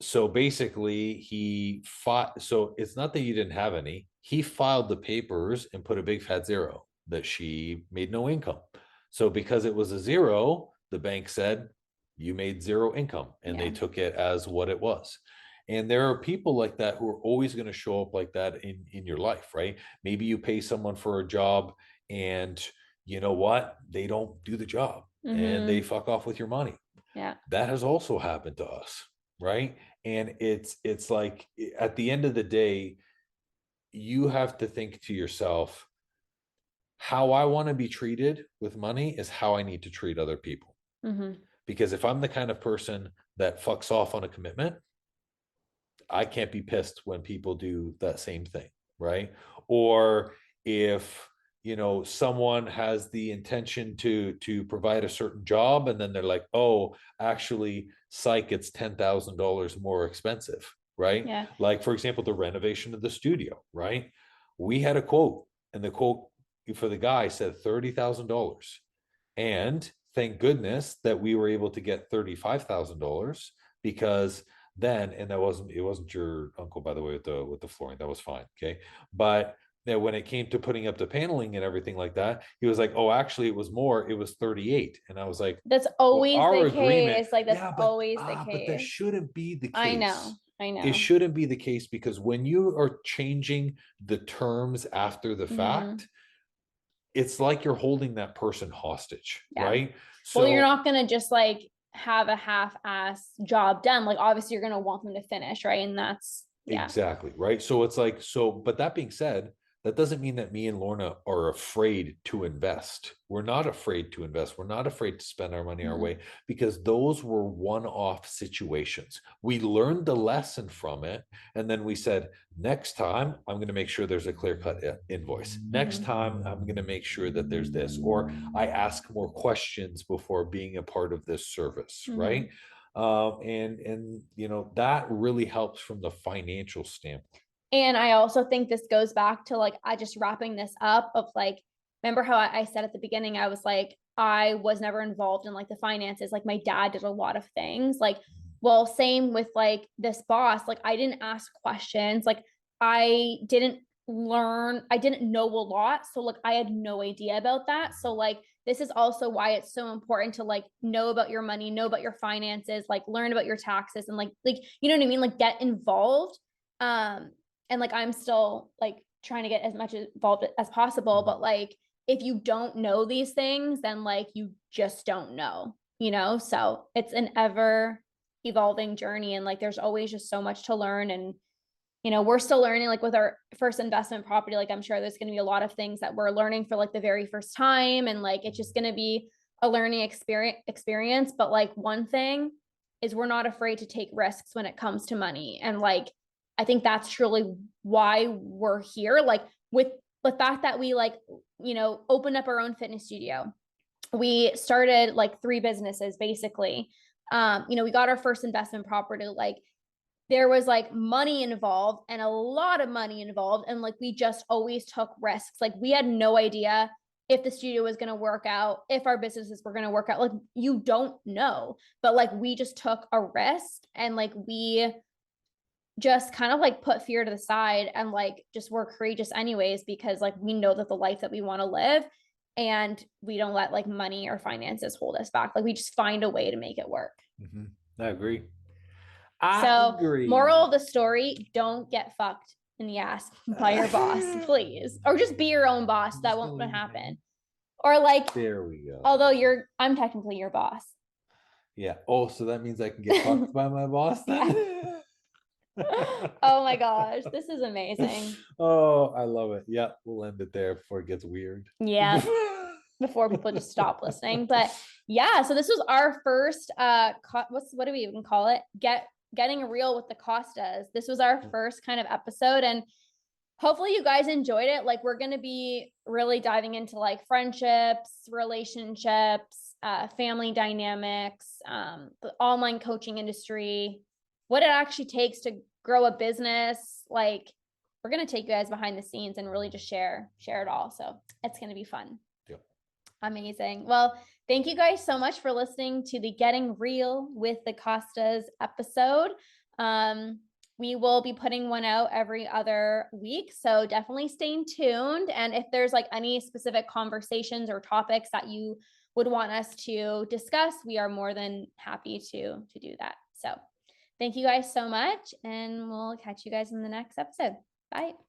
so basically he fought. So it's not that you didn't have any. He filed the papers and put a big fat zero that she made no income. So because it was a zero, the bank said you made zero income, and they took it as what it was. And there are people like that who are always going to show up like that in your life, right? Maybe you pay someone for a job, and you know what? They don't do the job, and they fuck off with your money. Yeah. That has also happened to us, right? And it's like, at the end of the day, you have to think to yourself, how I want to be treated with money is how I need to treat other people. Because if I'm the kind of person that fucks off on a commitment, I can't be pissed when people do that same thing, right? Or if someone has the intention to provide a certain job, and then they're like, oh, actually, psych, it's $10,000 more expensive, right? Yeah. Like, for example, the renovation of the studio, right? We had a quote, and the quote for the guy said $30,000. And thank goodness that we were able to get $35,000, because then, and it wasn't your uncle, by the way, with the flooring. That was fine. Okay. But when it came to putting up the paneling and everything like that, he was like, oh, actually it was more, it was 38. And I was like, that's always our the agreement, case. Like, that's always the case. But that shouldn't be the case. I know. It shouldn't be the case, because when you are changing the terms after the fact, it's like you're holding that person hostage, right? So, well, you're not going to just like have a half-ass job done. Like, obviously you're going to want them to finish, right? And that's exactly right. So it's like, but that being said, that doesn't mean that me and Lorna are afraid to invest. We're not afraid to invest. We're not afraid to spend our money our way, because those were one-off situations. We learned the lesson from it. And then we said, next time, I'm going to make sure there's a clear-cut invoice. Next time, I'm going to make sure that there's this, or I ask more questions before being a part of this service, right? And you know, that really helps from the financial standpoint. And I also think this goes back to like, I just wrapping this up of like, remember how I said at the beginning, I was like, I was never involved in like the finances. Like my dad did a lot of things. Like, well, same with like this boss. Like I didn't ask questions. Like I didn't learn, I didn't know a lot. So like I had no idea about that. So like this is also why it's so important to like know about your money, know about your finances, like learn about your taxes, and like you know what I mean? Like get involved. And like I'm still like trying to get as much involved as possible, but like if you don't know these things, then like you just don't know, you know? So it's an ever evolving journey, and like there's always just so much to learn. And you know, we're still learning, like with our first investment property, like I'm sure there's going to be a lot of things that we're learning for like the very first time, and like it's just going to be a learning experience. But like one thing is we're not afraid to take risks when it comes to money. And like I think that's truly why we're here. Like with the fact that we like, you know, opened up our own fitness studio. We started like 3 businesses basically. You know, we got our first investment property. Like there was like money involved, and a lot of money involved. And like we just always took risks. Like we had no idea if the studio was going to work out, if our businesses were going to work out. Like you don't know. But like we just took a risk, and like we just kind of like put fear to the side, and like just were courageous anyways, because like we know that the life that we want to live, and we don't let like money or finances hold us back. Like we just find a way to make it work. I agree. So moral of the story, don't get fucked in the ass by your boss, please. Or just be your own boss. That won't happen. Or like, there we go. Although I'm technically your boss. Yeah. Oh, so that means I can get fucked by my boss then? Oh my gosh, this is amazing. Oh, I love it. Yeah, we'll end it there before it gets weird. Yeah. Before people just stop listening. But yeah, so this was our first what do we even call it? Getting real with the Costas. This was our first kind of episode, and hopefully you guys enjoyed it. Like we're going to be really diving into like friendships, relationships, family dynamics, the online coaching industry, what it actually takes to grow a business. Like we're going to take you guys behind the scenes and really just share it all. So it's going to be fun. Yep. Amazing. Well, thank you guys so much for listening to the Getting Real with the Costas episode. We will be putting one out every other week, so definitely stay tuned. And if there's like any specific conversations or topics that you would want us to discuss, we are more than happy to do that. So thank you guys so much, and we'll catch you guys in the next episode. Bye.